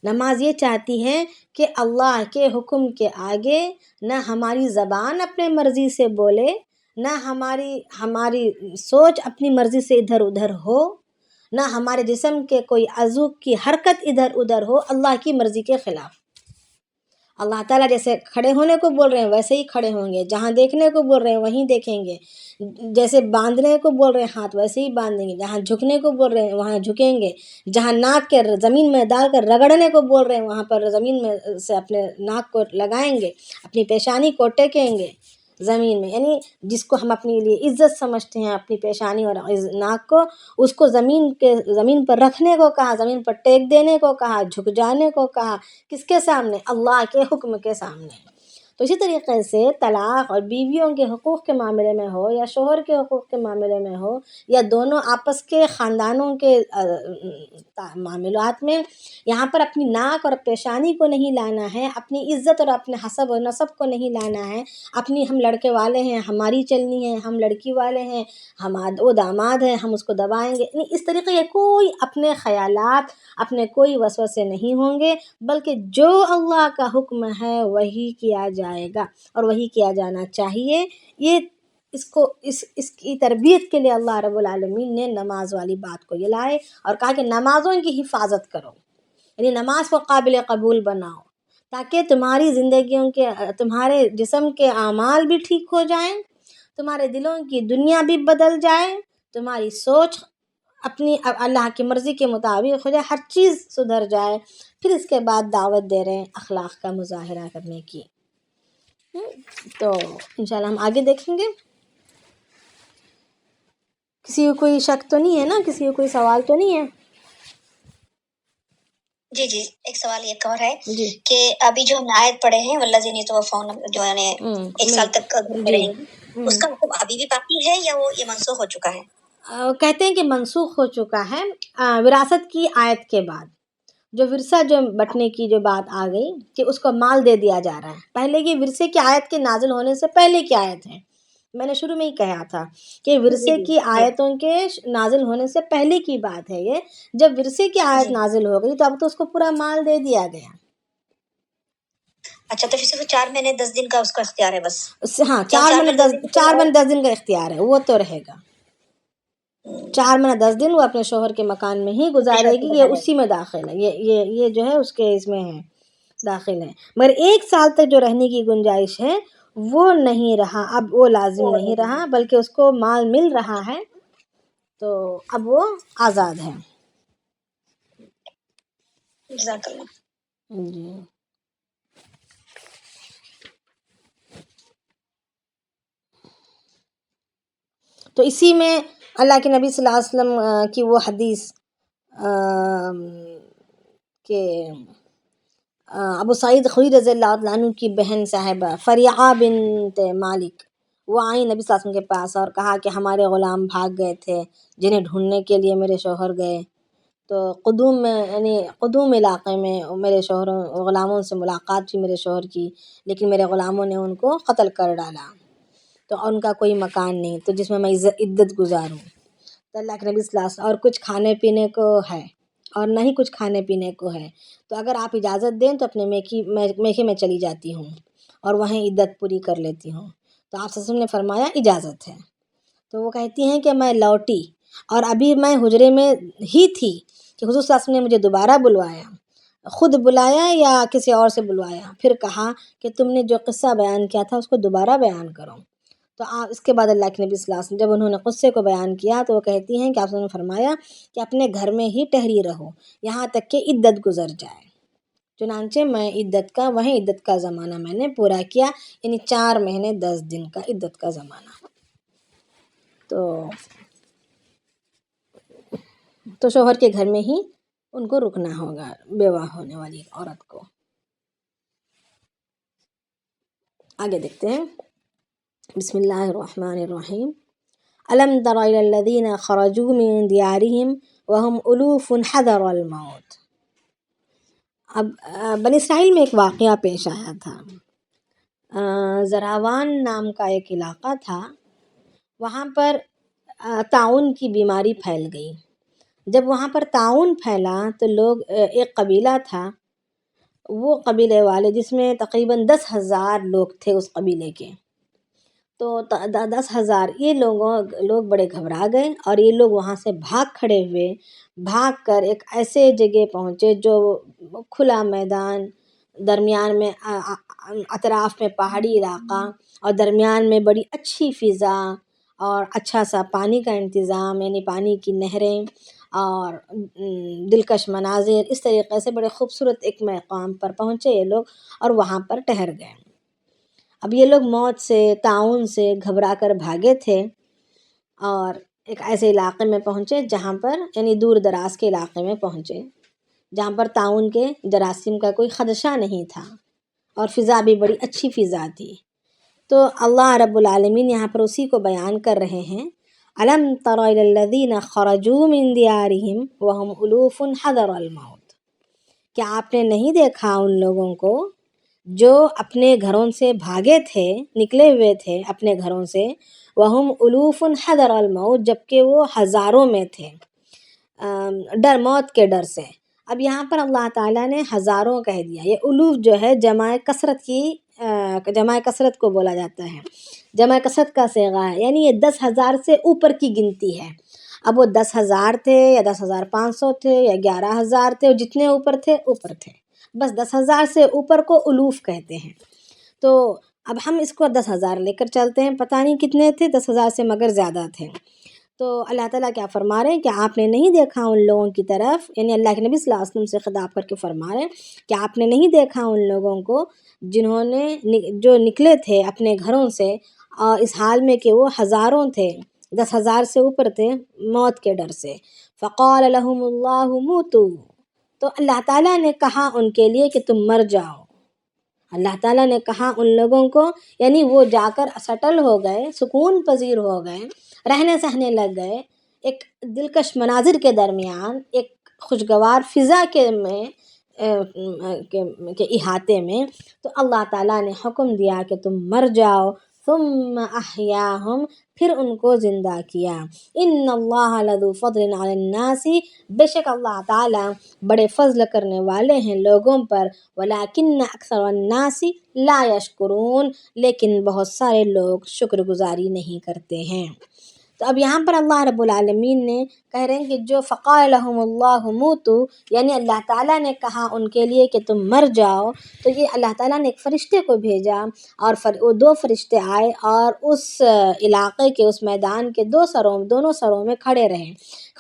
نماز یہ چاہتی ہے کہ اللہ کے حکم کے آگے نہ ہماری زبان اپنے مرضی سے بولے، نہ ہماری سوچ اپنی مرضی سے ادھر ادھر ہو، نہ ہمارے جسم کے کوئی عضو کی حرکت ادھر ادھر ہو اللہ کی مرضی کے خلاف۔ اللہ تعالیٰ جیسے کھڑے ہونے کو بول رہے ہیں ویسے ہی کھڑے ہوں گے، جہاں دیکھنے کو بول رہے ہیں وہیں دیکھیں گے، جیسے باندھنے کو بول رہے ہیں ہاتھ ویسے ہی باندھیں گے، جہاں جھکنے کو بول رہے ہیں وہاں جھکیں گے، جہاں ناک کے زمین میں ڈال کر رگڑنے کو بول رہے ہیں وہاں پر زمین میں سے اپنے ناک کو لگائیں گے، اپنی پیشانی کو ٹیکیں گے زمین میں، یعنی جس کو ہم اپنے لیے عزت سمجھتے ہیں اپنی پیشانی اور ناک کو، اس کو زمین پر رکھنے کو کہا، زمین پر ٹیک دینے کو کہا، جھک جانے کو کہا، کس کے سامنے؟ اللہ کے حکم کے سامنے۔ تو اسی طریقے سے طلاق اور بیویوں کے حقوق کے معاملے میں ہو یا شوہر کے حقوق کے معاملے میں ہو یا دونوں آپس کے خاندانوں کے معاملات میں، یہاں پر اپنی ناک اور پیشانی کو نہیں لانا ہے، اپنی عزت اور اپنے حسب و نسب کو نہیں لانا ہے، اپنی ہم لڑکے والے ہیں ہماری چلنی ہے، ہم لڑکی والے ہیں وہ داماد ہیں ہم اس کو دبائیں گے، اس طریقے کے کوئی اپنے خیالات، اپنے کوئی وسوسے نہیں ہوں گے، بلکہ جو اللہ کا حکم ہے وہی کیا جائے گا اور وہی کیا جانا چاہیے۔ یہ اس کی تربیت کے لیے اللہ رب العالمین نے نماز والی بات کو یہ لائے اور کہا کہ نمازوں کی حفاظت کرو، یعنی نماز کو قابل قبول بناؤ تاکہ تمہاری زندگیوں کے، تمہارے جسم کے اعمال بھی ٹھیک ہو جائیں، تمہارے دلوں کی دنیا بھی بدل جائے، تمہاری سوچ اپنی اللہ کی مرضی کے مطابق ہو جائے، ہر چیز سدھر جائے۔ پھر اس کے بعد دعوت دے رہے ہیں اخلاق کا مظاہرہ کرنے کی۔ تو انشاءاللہ ہم آگے دیکھیں گے۔ کسی کو کوئی شک تو نہیں ہے نا؟ کسی کو کوئی سوال تو نہیں ہے؟ جی ایک سوال ایک اور ہے جی کہ ابھی جو ہم آیت پڑھے ہیں والذین یتوفون جو ہے 1 سال تک گھر میں رہیں گے، اس کا حکم ابھی بھی باقی ہے یا وہ یہ منسوخ ہو چکا ہے؟ کہتے ہیں کہ منسوخ ہو چکا ہے وراثت کی آیت کے بعد، جو ورثہ جو بٹنے کی جو بات آ گئی کہ اس کو مال دے دیا جا رہا ہے، پہلے کی ورثے کی آیت کے نازل ہونے سے پہلے کی آیت ہے، میں نے شروع میں ہی کہا تھا کہ ورثے کی آیتوں کے نازل ہونے سے پہلے کی بات ہے یہ، جب ورثے کی آیت نازل ہو گئی تو اب تو اس کو پورا مال دے دیا گیا، اچھا تو پھر 4 مہینے 10 دن کا اس کا اختیار ہے بس؟ ہاں 4 مہینے 10 دن کا اختیار ہے، وہ تو رہے گا 4 مہینے 10 دن وہ اپنے شوہر کے مکان میں ہی گزارے گی، یہ اسی میں داخل ہے، یہ جو ہے اس کے اس میں ہے داخل ہے، مگر 1 سال تک جو رہنے کی گنجائش ہے وہ نہیں رہا، اب وہ لازم نہیں رہا، بلکہ اس کو مال مل رہا ہے تو اب وہ آزاد ہے۔ جزاک اللہ۔ جی تو اسی میں اللہ کے نبی صلی اللہ علیہ وسلم کی وہ حدیث کہ ابو سعید خدری رضی اللہ عنہ کی بہن صاحبہ فریعہ بنت مالک وہ آئیں نبی صلی اللہ علیہ وسلم کے پاس اور کہا کہ ہمارے غلام بھاگ گئے تھے جنہیں ڈھونڈنے کے لیے میرے شوہر گئے، تو قدوم میں یعنی قدوم علاقے میں میرے شوہر غلاموں سے ملاقات تھی میرے شوہر کی، لیکن میرے غلاموں نے ان کو قتل کر ڈالا، تو ان کا کوئی مکان نہیں تو جس میں میں عدت گزاروں، تو اللہ کے نبی صلی اللہ علیہ وسلم اور کچھ کھانے پینے کو ہے اور نہ ہی کچھ کھانے پینے کو ہے، تو اگر آپ اجازت دیں تو اپنے میکے میں چلی جاتی ہوں اور وہیں عدت پوری کر لیتی ہوں، تو آپ صلی اللہ علیہ وسلم نے فرمایا اجازت ہے، تو وہ کہتی ہیں کہ میں لوٹی اور ابھی میں حجرے میں ہی تھی کہ حضور صلی اللہ علیہ وسلم نے مجھے دوبارہ بلوایا، خود بلایا یا کسی اور سے بلوایا، پھر کہا کہ تم نے جو قصہ بیان کیا تھا اس کو دوبارہ بیان کرو، تو اس کے بعد اللہ کے نبی صلی اللہ علیہ وسلم جب انہوں نے قصے کو بیان کیا تو وہ کہتی ہیں کہ آپ نے فرمایا کہ اپنے گھر میں ہی ٹہری رہو یہاں تک کہ عدت گزر جائے، چنانچہ میں عدت کا وہیں عدت کا زمانہ میں نے پورا کیا، یعنی 4 مہینے 10 دن کا عدت کا زمانہ، تو شوہر کے گھر میں ہی ان کو رکنا ہوگا بیوہ ہونے والی عورت کو۔ آگے دیکھتے ہیں، بسم اللہ الرحمن الرحیم، الم تر الی الذین خرجوا من دیارہم وهم الوف حذر الموت۔ اب بنی اسرائیل میں ایک واقعہ پیش آیا تھا، زراوان نام کا ایک علاقہ تھا، وہاں پر طاعون کی بیماری پھیل گئی، جب وہاں پر طاعون پھیلا تو لوگ ایک قبیلہ تھا، وہ قبیلے والے جس میں تقریباً 10,000 لوگ تھے اس قبیلے کے، تو 10,000 یہ لوگ بڑے گھبرا گئے اور یہ لوگ وہاں سے بھاگ کھڑے ہوئے، بھاگ کر ایک ایسے جگہ پہنچے جو کھلا میدان، درمیان میں اطراف میں پہاڑی علاقہ اور درمیان میں بڑی اچھی فضا اور اچھا سا پانی کا انتظام، یعنی پانی کی نہریں اور دلکش مناظر، اس طریقے سے بڑے خوبصورت ایک مقام پر پہنچے یہ لوگ اور وہاں پر ٹھہر گئے۔ اب یہ لوگ موت سے، طاعون سے گھبرا کر بھاگے تھے اور ایک ایسے علاقے میں پہنچے جہاں پر یعنی دور دراز کے علاقے میں پہنچے جہاں پر طاعون کے جراثیم کا کوئی خدشہ نہیں تھا اور فضا بھی بڑی اچھی فضا تھی، تو اللہ رب العالمین یہاں پر اسی کو بیان کر رہے ہیں، الم تر الی الذین خرجوا من دیارہم وهم الوف حذر الموت، کیا آپ نے نہیں دیکھا ان لوگوں کو جو اپنے گھروں سے بھاگے تھے، نکلے ہوئے تھے اپنے گھروں سے، وہم الوف حذر الموت، جبکہ وہ ہزاروں میں تھے موت کے ڈر سے۔ اب یہاں پر اللہ تعالیٰ نے ہزاروں کہہ دیا، یہ الوف جو ہے جمع کثرت کو بولا جاتا ہے، جمع کثرت کا صیغہ ہے، یعنی یہ 10,000 سے اوپر کی گنتی ہے، اب وہ 10,000 تھے یا 10,500 تھے یا 11,000 تھے، جتنے اوپر تھے بس 10,000 سے اوپر کو الوف کہتے ہیں، تو اب ہم اس کو 10,000 لے کر چلتے ہیں، پتہ نہیں کتنے تھے 10,000 سے مگر زیادہ تھے، تو اللہ تعالیٰ کیا فرما رہے ہیں کہ آپ نے نہیں دیکھا ان لوگوں کی طرف، یعنی اللہ کے نبی صلی اللہ علیہ وسلم سے خطاب کر کے فرما رہے ہیں کہ آپ نے نہیں دیکھا ان لوگوں کو جو نکلے تھے اپنے گھروں سے اور اس حال میں کہ وہ ہزاروں تھے، 10,000 سے اوپر تھے موت کے ڈر سے، فقال لهم اللہ موتوا، تو اللہ تعالیٰ نے کہا ان کے لیے کہ تم مر جاؤ، اللہ تعالیٰ نے کہا ان لوگوں کو، یعنی وہ جا کر سیٹل ہو گئے، سکون پذیر ہو گئے، رہنے سہنے لگ گئے، ایک دلکش مناظر کے درمیان، ایک خوشگوار فضا کے احاطے میں، تو اللہ تعالیٰ نے حکم دیا کہ تم مر جاؤ، ثم احیاہم، پھر ان کو زندہ کیا۔ ان اللہ لذو فضل علی الناس، بے شک اللہ تعالیٰ بڑے فضل کرنے والے ہیں لوگوں پر، ولکن اکثر الناس لا یشکرون، لیکن بہت سارے لوگ شکر گزاری نہیں کرتے ہیں۔ تو اب یہاں پر اللہ رب العالمین نے کہہ رہے ہیں کہ جو فقال لهم اللہ موتوا، یعنی اللہ تعالیٰ نے کہا ان کے لیے کہ تم مر جاؤ، تو یہ اللہ تعالیٰ نے ایک فرشتے کو بھیجا، اور وہ 2 فرشتے آئے اور اس علاقے کے، اس میدان کے دونوں سروں میں کھڑے رہے،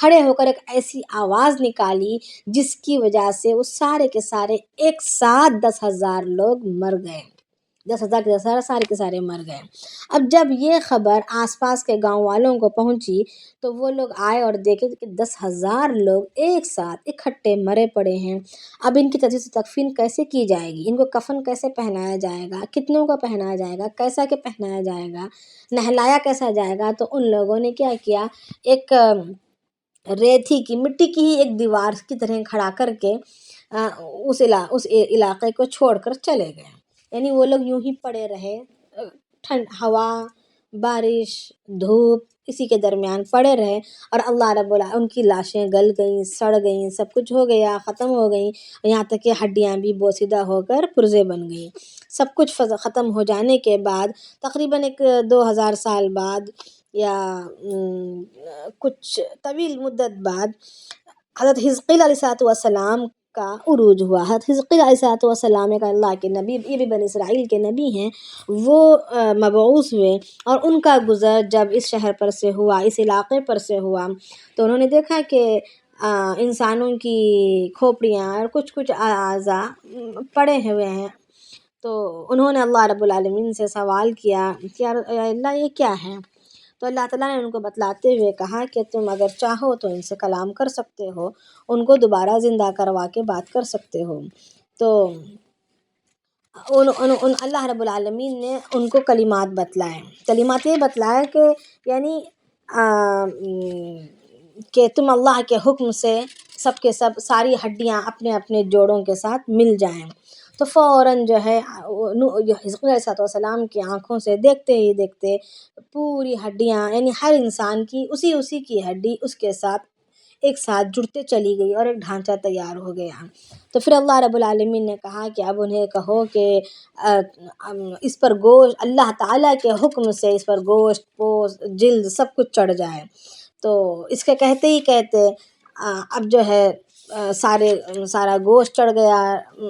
کھڑے ہو کر ایک ایسی آواز نکالی جس کی وجہ سے وہ سارے کے سارے ایک ساتھ 10,000 لوگ مر گئے، 10,000 کے سارے کے سارے مر گئے۔ اب جب یہ خبر آس پاس کے گاؤں والوں کو پہنچی تو وہ لوگ آئے اور دیکھے کہ 10,000 لوگ ایک ساتھ اکٹھے مرے پڑے ہیں۔ اب ان کی تجہیز و تکفین کیسے کی جائے گی، ان کو کفن کیسے پہنایا جائے گا، کتنوں کو پہنایا جائے گا، کیسا کہ پہنایا جائے گا، نہلایا کیسا جائے گا؟ تو ان لوگوں نے کیا کیا، ایک ریتھی کی، مٹی کی ہی ایک دیوار کی طرح کھڑا کر کے اس علاقے کو چھوڑ کر چلے گئے۔ یعنی وہ لوگ یوں ہی پڑے رہے، ٹھنڈ، ہوا، بارش، دھوپ، اسی کے درمیان پڑے رہے، اور اللہ رب العالمین ان کی لاشیں گل گئیں، سڑ گئیں، سب کچھ ہو گیا، ختم ہو گئیں، یہاں تک کہ ہڈیاں بھی بوسیدہ ہو کر پرزے بن گئیں۔ سب کچھ ختم ہو جانے کے بعد تقریباً ایک 2,000 سال بعد یا کچھ طویل مدت بعد حضرت حزقیل علیہ السلام کا عروج ہوا۔ حضرت حزقیل علیہ السلام ایک اللہ کے نبی، یہ بھی بنی اسرائیل کے نبی ہیں، وہ مبعوث ہوئے، اور ان کا گزر جب اس شہر پر سے ہوا، اس علاقے پر سے ہوا، تو انہوں نے دیکھا کہ انسانوں کی کھوپڑیاں اور کچھ اعضاء پڑے ہوئے ہیں، تو انہوں نے اللہ رب العالمین سے سوال کیا کہ اللہ یہ کیا ہے؟ تو اللہ تعالیٰ نے ان کو بتلاتے ہوئے کہا کہ تم اگر چاہو تو ان سے کلام کر سکتے ہو، ان کو دوبارہ زندہ کروا کے بات کر سکتے ہو۔ تو اللہ رب العالمین نے ان کو کلمات بتلائے، کلمات یہ بتلائے کہ یعنی کہ تم اللہ کے حکم سے سب کے سب ساری ہڈیاں اپنے اپنے جوڑوں کے ساتھ مل جائیں۔ تو فوراً جو ہے حزقیل علیہ السلام کی آنکھوں سے دیکھتے ہی دیکھتے پوری ہڈیاں، یعنی ہر انسان کی اسی کی ہڈی اس کے ساتھ ایک ساتھ جڑتے چلی گئی اور ایک ڈھانچہ تیار ہو گیا۔ تو پھر اللہ رب العالمین نے کہا کہ اب انہیں کہو کہ اس پر گوشت، اللہ تعالیٰ کے حکم سے اس پر گوشت، پوست، جلد سب کچھ چڑھ جائے۔ تو اس کے کہتے ہی کہتے اب جو ہے سارا گوشت چڑھ گیا،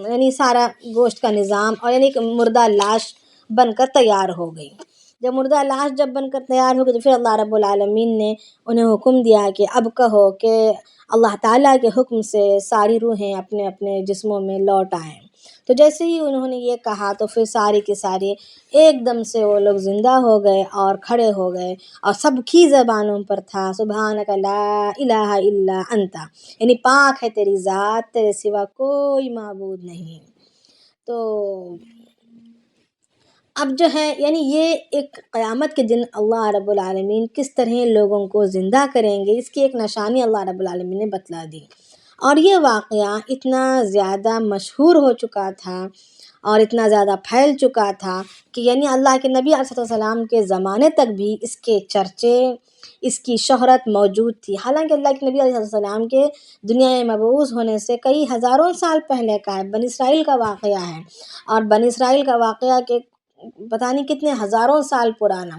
یعنی سارا گوشت کا نظام، اور یعنی کہ مردہ لاش بن کر تیار ہو گئی۔ جب مردہ لاش بن کر تیار ہو گئی تو پھر اللہ رب العالمین نے انہیں حکم دیا کہ اب کہو کہ اللہ تعالیٰ کے حکم سے ساری روحیں اپنے اپنے جسموں میں لوٹ آئیں۔ تو جیسے ہی انہوں نے یہ کہا تو پھر سارے کے سارے ایک دم سے وہ لوگ زندہ ہو گئے اور کھڑے ہو گئے، اور سب کی زبانوں پر تھا سبحانک لا الہ الا انت، یعنی پاک ہے تیری ذات، تیرے سوا کوئی معبود نہیں۔ تو اب جو ہے یعنی یہ ایک قیامت کے دن اللہ رب العالمین کس طرح لوگوں کو زندہ کریں گے، اس کی ایک نشانی اللہ رب العالمین نے بتلا دی۔ اور یہ واقعہ اتنا زیادہ مشہور ہو چکا تھا اور اتنا زیادہ پھیل چکا تھا کہ یعنی اللہ کے نبی علیہ السلام کے زمانے تک بھی اس کے چرچے، اس کی شہرت موجود تھی۔ حالانکہ اللہ کے نبی علیہ السلام کے دنیا میں مبعوث ہونے سے کئی ہزاروں سال پہلے کا ہے، بنی اسرائیل کا واقعہ ہے، اور بنی اسرائیل کا واقعہ کے پتہ نہیں کتنے ہزاروں سال پرانا،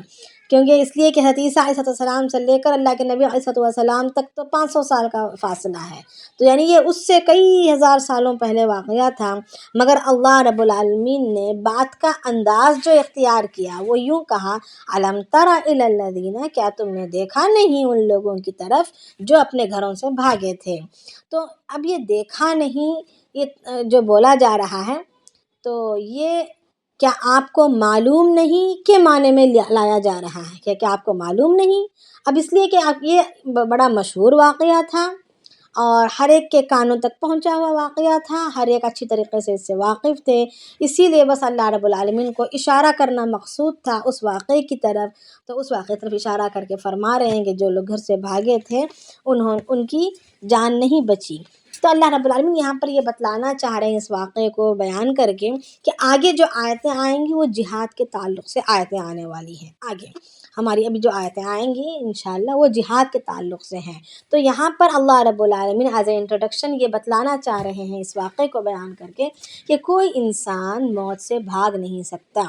کیونکہ اس لیے کہ حضرت عیسیٰ علیہ السلام سے لے کر اللہ کے نبی علیہ السلام تک تو 500 سال کا فاصلہ ہے، تو یعنی یہ اس سے کئی ہزار سالوں پہلے واقعہ تھا۔ مگر اللہ رب العالمین نے بات کا انداز جو اختیار کیا وہ یوں کہا، الم تر الی الذین، کیا تم نے دیکھا نہیں ان لوگوں کی طرف جو اپنے گھروں سے بھاگے تھے۔ تو اب یہ دیکھا نہیں، یہ جو بولا جا رہا ہے، تو یہ کیا آپ کو معلوم نہیں کے معنی میں لایا جا رہا ہے، کیا آپ کو معلوم نہیں؟ اب اس لیے کہ آپ یہ بڑا مشہور واقعہ تھا، اور ہر ایک کے کانوں تک پہنچا ہوا واقعہ تھا، ہر ایک اچھی طریقے سے اس سے واقف تھے، اسی لیے بس اللہ رب العالمین کو اشارہ کرنا مقصود تھا اس واقعے کی طرف، تو اس واقعے طرف اشارہ کر کے فرما رہے ہیں کہ جو لوگ گھر سے بھاگے تھے ان کی جان نہیں بچی۔ تو اللہ رب العالمین یہاں پر یہ بتلانا چاہ رہے ہیں اس واقعے کو بیان کر کے کہ آگے جو آیتیں آئیں گی وہ جہاد کے تعلق سے آیتیں آنے والی ہیں، آگے ہماری ابھی جو آیتیں آئیں گی انشاءاللہ وہ جہاد کے تعلق سے ہیں۔ تو یہاں پر اللہ رب العالمین ایز اے انٹروڈکشن یہ بتلانا چاہ رہے ہیں اس واقعے کو بیان کر کے کہ کوئی انسان موت سے بھاگ نہیں سکتا،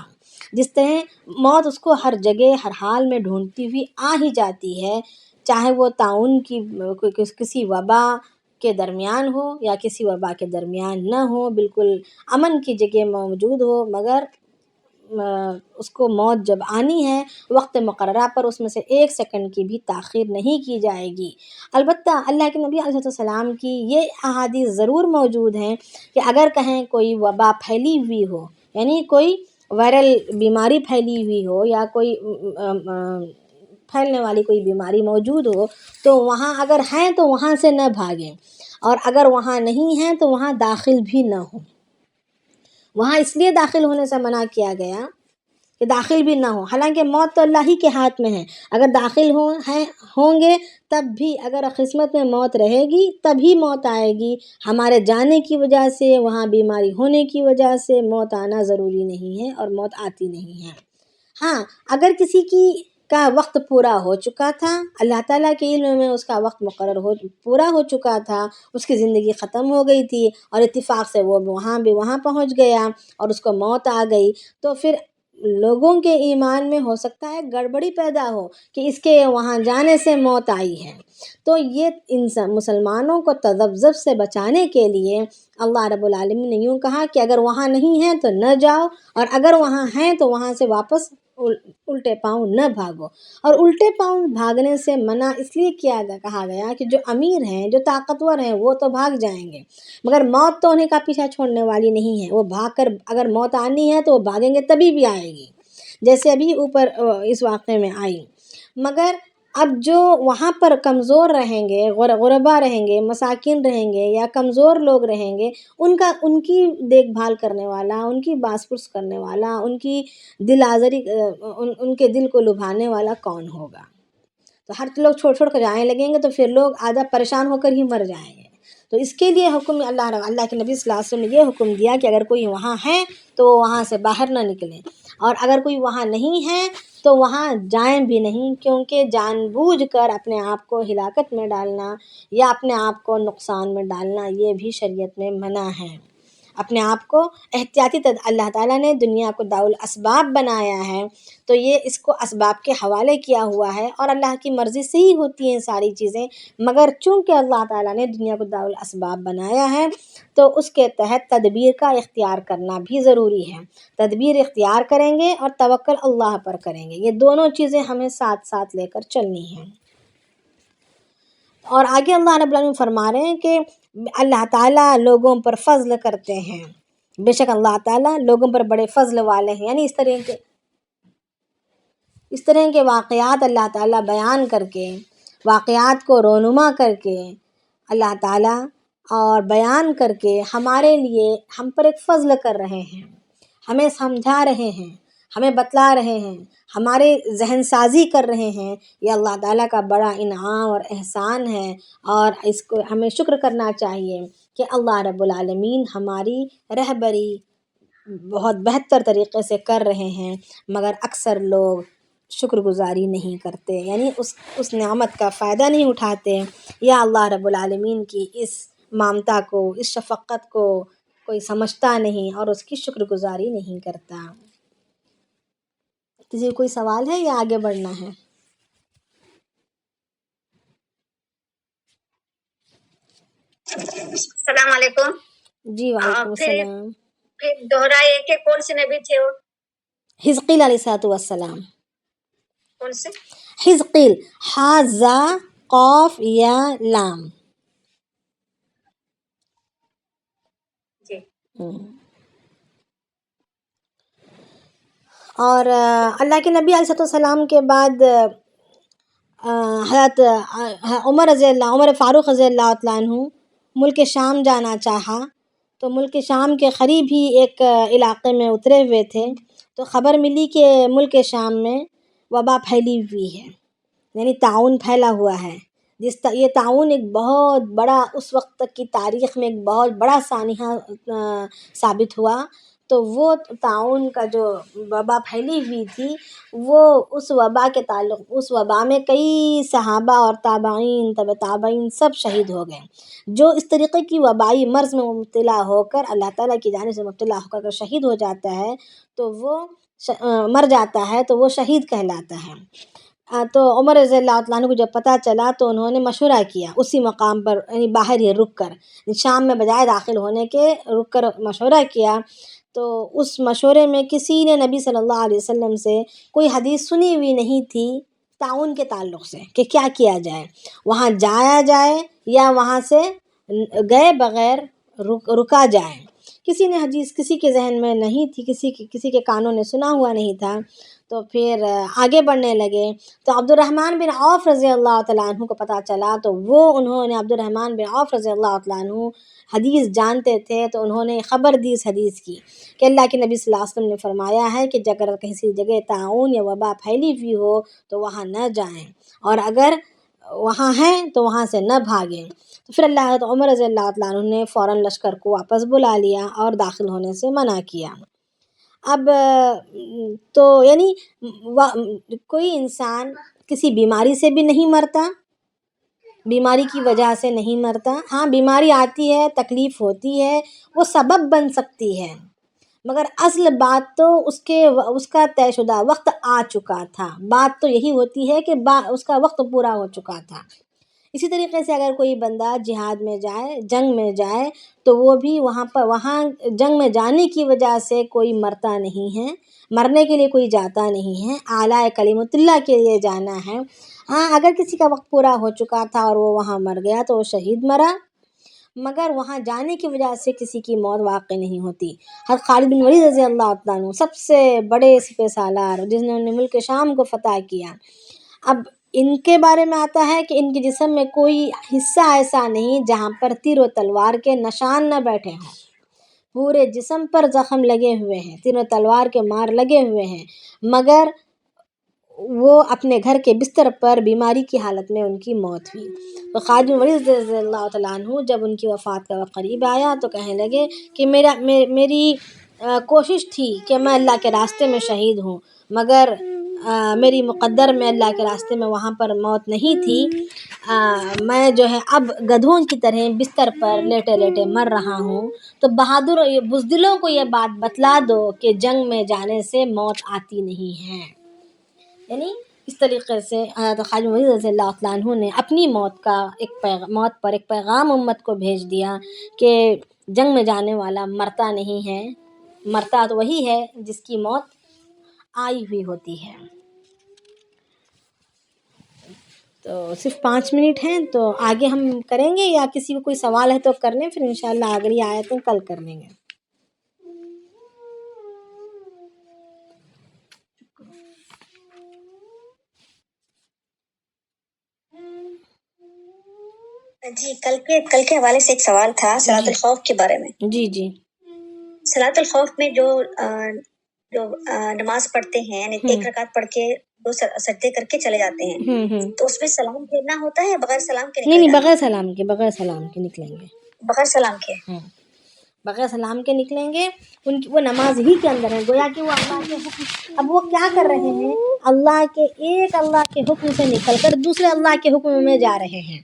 جس طرح موت اس کو ہر جگہ ہر حال میں ڈھونڈتی ہوئی آ ہی جاتی ہے، چاہے وہ طاعون کی کسی وبا کے درمیان ہو یا کسی وبا کے درمیان نہ ہو، بالکل امن کی جگہ موجود ہو، مگر اس کو موت جب آنی ہے وقت مقررہ پر اس میں سے 1 سیکنڈ کی بھی تاخیر نہیں کی جائے گی۔ البتہ اللہ کے نبی علیہ السلام کی یہ احادیث ضرور موجود ہیں کہ اگر کہیں کوئی وبا پھیلی ہوئی ہو، یعنی کوئی وائرل بیماری پھیلی ہوئی ہو یا کوئی پھیلنے والی کوئی بیماری موجود ہو، تو وہاں اگر ہیں تو وہاں سے نہ بھاگیں، اور اگر وہاں نہیں ہیں تو وہاں داخل بھی نہ ہوں۔ وہاں اس لیے داخل ہونے سے منع کیا گیا کہ داخل بھی نہ ہو، حالانکہ موت تو اللہ ہی کے ہاتھ میں ہے، اگر داخل ہوں گے تب بھی، اگر قسمت میں موت رہے گی تبھی موت آئے گی، ہمارے جانے کی وجہ سے، وہاں بیماری ہونے کی وجہ سے موت آنا ضروری نہیں ہے اور موت آتی نہیں ہے۔ ہاں، اگر کسی کا وقت پورا ہو چکا تھا، اللہ تعالیٰ کے علم میں اس کا وقت مقرر پورا ہو چکا تھا، اس کی زندگی ختم ہو گئی تھی اور اتفاق سے وہ وہاں پہنچ گیا اور اس کو موت آ گئی، تو پھر لوگوں کے ایمان میں ہو سکتا ہے گڑبڑی پیدا ہو کہ اس کے وہاں جانے سے موت آئی ہے۔ تو یہ مسلمانوں کو تذبذب سے بچانے کے لیے اللہ رب العالمین نے یوں کہا کہ اگر وہاں نہیں ہیں تو نہ جاؤ، اور اگر وہاں ہیں تو وہاں سے واپس الٹے پاؤں نہ بھاگو۔ اور الٹے پاؤں بھاگنے سے منع اس لیے کہا گیا کہ جو امیر ہیں، جو طاقتور ہیں، وہ تو بھاگ جائیں گے، مگر موت تو انہیں کا پیچھا چھوڑنے والی نہیں ہے، وہ بھاگ کر اگر موت آنی ہے تو وہ بھاگیں گے تبھی بھی آئے گی، جیسے ابھی اوپر اس واقعے میں آئی۔ مگر اب جو وہاں پر کمزور رہیں گے، غربا رہیں گے، مساکین رہیں گے یا کمزور لوگ رہیں گے، ان کی دیکھ بھال کرنے والا، ان کی باس پرس کرنے والا، ان کی دل آزری، ان کے دل کو لبھانے والا کون ہوگا؟ تو ہر لوگ چھوڑ کر جانے لگیں گے تو پھر لوگ آدھا پریشان ہو کر ہی مر جائیں گے۔ تو اس کے لیے حکم اللہ کے نبی صلی اللہ علیہ وسلم نے یہ حکم دیا کہ اگر کوئی وہاں ہے تو وہاں سے باہر نہ نکلیں، اور اگر کوئی وہاں نہیں ہے تو وہاں جائیں بھی نہیں، کیونکہ جان بوجھ کر اپنے آپ کو ہلاکت میں ڈالنا یا اپنے آپ کو نقصان میں ڈالنا یہ بھی شریعت میں منع ہے۔ اپنے آپ کو احتیاطی اللہ تعالیٰ نے دنیا کو دار الاسباب بنایا ہے، تو یہ اس کو اسباب کے حوالے کیا ہوا ہے، اور اللہ کی مرضی سے ہی ہوتی ہیں ساری چیزیں، مگر چونکہ اللہ تعالیٰ نے دنیا کو دار الاسباب بنایا ہے تو اس کے تحت تدبیر کا اختیار کرنا بھی ضروری ہے۔ تدبیر اختیار کریں گے اور توکل اللہ پر کریں گے، یہ دونوں چیزیں ہمیں ساتھ ساتھ لے کر چلنی ہیں۔ اور آگے اللہ رب العالمین فرما رہے ہیں کہ اللہ تعالیٰ لوگوں پر فضل کرتے ہیں، بے شک اللہ تعالیٰ لوگوں پر بڑے فضل والے ہیں، یعنی اس طرح کے واقعات اللہ تعالیٰ بیان کر کے، واقعات کو رونما کر کے اللہ تعالیٰ اور بیان کر کے ہمارے لیے ہم پر ایک فضل کر رہے ہیں، ہمیں سمجھا رہے ہیں، ہمیں بتلا رہے ہیں، ہمارے ذہن سازی کر رہے ہیں، یہ اللہ تعالیٰ کا بڑا انعام اور احسان ہے، اور اس کو ہمیں شکر کرنا چاہیے کہ اللہ رب العالمین ہماری رہبری بہت بہتر طریقے سے کر رہے ہیں، مگر اکثر لوگ شکر گزاری نہیں کرتے، یعنی اس نعمت کا فائدہ نہیں اٹھاتے، یا اللہ رب العالمین کی اس ممتا کو، اس شفقت کو کوئی سمجھتا نہیں اور اس کی شکر گزاری نہیں کرتا۔ کسی کو کوئی سوال ہے یا آگے بڑھنا ہے؟ السلام علیکم۔ جی وعلیکم السلام۔ پھر دوہرائیے کہ کون سے نبی تھے وہ؟ حزقیل علیہ السلام۔ کون سے؟ حزقیل، ہا زا قاف یا لام۔ جی۔ اور اللہ کے نبی علیہ السلام کے بعد حضرت عمر فاروق رضی اللہ تعالیٰ عنہ ملک شام جانا چاہا، تو ملک شام کے قریب ہی ایک علاقے میں اترے ہوئے تھے، تو خبر ملی کہ ملک شام میں وبا پھیلی ہوئی ہے، یعنی طاعون پھیلا ہوا ہے. یہ طاعون ایک بہت بڑا، اس وقت تک کی تاریخ میں ایک بہت بڑا سانحہ ثابت ہوا. تو وہ طاعون کا جو وبا پھیلی ہوئی تھی، وہ اس وبا کے تعلق، اس وبا میں کئی صحابہ اور تابعین تابعین سب شہید ہو گئے. جو اس طریقے کی وبائی مرض میں مبتلا ہو کر اللہ تعالیٰ کی جانب سے مبتلا ہو کر شہید ہو جاتا ہے، تو وہ مر جاتا ہے تو وہ شہید کہلاتا ہے. تو عمر رضی اللہ عنہ کو جب پتہ چلا تو انہوں نے مشورہ کیا اسی مقام پر، یعنی باہر ہی رک کر، شام میں بجائے داخل ہونے کے رک کر مشورہ کیا. تو اس مشورے میں کسی نے نبی صلی اللہ علیہ وسلم سے کوئی حدیث سنی ہوئی نہیں تھی طاعون کے تعلق سے کہ کیا کیا جائے، وہاں جایا جائے یا وہاں سے گئے بغیر رکا جائے. کسی نے حدیث کسی کے ذہن میں نہیں تھی، کسی کے کانوں نے سنا ہوا نہیں تھا. تو پھر آگے بڑھنے لگے تو عبد الرحمن بن عوف رضی اللہ تعالیٰ عنہ کو پتہ چلا، تو انہوں نے عبد الرحمن بن عوف رضی اللہ تعالیٰ عنہ حدیث جانتے تھے، تو انہوں نے خبر دی اس حدیث کی کہ اللہ کے نبی صلی اللہ علیہ وسلم نے فرمایا ہے کہ اگر کسی جگہ طاعون یا وبا پھیلی ہوئی ہو تو وہاں نہ جائیں، اور اگر وہاں ہیں تو وہاں سے نہ بھاگیں. تو پھر عمر رضی اللہ تعالیٰ عنہ نے فوراً لشکر کو واپس بلا لیا اور داخل ہونے سے منع کیا. اب تو یعنی کوئی انسان کسی بیماری سے بھی نہیں مرتا، بیماری کی وجہ سے نہیں مرتا. ہاں بیماری آتی ہے، تکلیف ہوتی ہے، وہ سبب بن سکتی ہے، مگر اصل بات تو اس کا طے شدہ وقت آ چکا تھا. بات تو یہی ہوتی ہے کہ اس کا وقت پورا ہو چکا تھا. اسی طریقے سے اگر کوئی بندہ جہاد میں جائے، جنگ میں جائے، تو وہ بھی وہاں جنگ میں جانے کی وجہ سے کوئی مرتا نہیں ہے، مرنے کے لیے کوئی جاتا نہیں ہے، اعلیٰ کلمۃ اللہ کے لیے جانا ہے. ہاں اگر کسی کا وقت پورا ہو چکا تھا اور وہ وہاں مر گیا تو وہ شہید مرا، مگر وہاں جانے کی وجہ سے کسی کی موت واقع نہیں ہوتی. حضرت خالد بن ولید رضی اللہ عنہ سب سے بڑے سپہ سالار جنہوں نے ملک شام کو فتح کیا، اب ان کے بارے میں آتا ہے کہ ان کے جسم میں کوئی حصہ ایسا نہیں جہاں پر تیر و تلوار کے نشان نہ بیٹھے ہوں. پورے جسم پر زخم لگے ہوئے ہیں، تیر و تلوار کے مار لگے ہوئے ہیں، مگر وہ اپنے گھر کے بستر پر بیماری کی حالت میں ان کی موت ہوئی. تو خالد بن ولید رضی اللہ تعالیٰ عنہ جب ان کی وفات کا وقت قریب آیا تو کہنے لگے کہ میری کوشش تھی کہ میں اللہ کے راستے میں شہید ہوں، مگر میری مقدر میں اللہ کے راستے میں وہاں پر موت نہیں تھی. میں جو ہے اب گدھوں کی طرح بستر پر لیٹے لیٹے مر رہا ہوں. تو بہادر بزدلوں کو یہ بات بتلا دو کہ جنگ میں جانے سے موت آتی نہیں ہے. یعنی اس طریقے سے حضرت خالد بن ولید رضی اللہ عنہ نے اپنی موت پر ایک پیغام امت کو بھیج دیا کہ جنگ میں جانے والا مرتا نہیں ہے، مرتا تو وہی ہے جس کی موت آئی ہوئی ہوتی ہے. تو صرف 5 منٹ ہیں، تو آگے ہم کریں گے یا کسی کو کوئی سوال ہے تو کر لیں، پھر انشاءاللہ اگلی آیتیں کل کر لیں گے. جی کل کے حوالے سے ایک سوال تھا صلاۃ الخوف کے بارے میں. جی صلاۃ الخوف میں جو نماز پڑھتے ہیں، یعنی ایک رکعت پڑھ کے 2 سجدے کر کے چلے جاتے ہیں، تو اس میں سلام پھیرنا ہوتا ہے بغیر سلام کے؟ نہیں، بغیر سلام کے نکلیں گے. بغیر سلام کے بغیر سلام کے نکلیں گے. وہ نماز ہی کے اندر ہے، گویا کہ وہ اللہ کے حکم، اب وہ کیا کر رہے ہیں، اللہ کے حکم سے نکل کر دوسرے اللہ کے حکم میں جا رہے ہیں.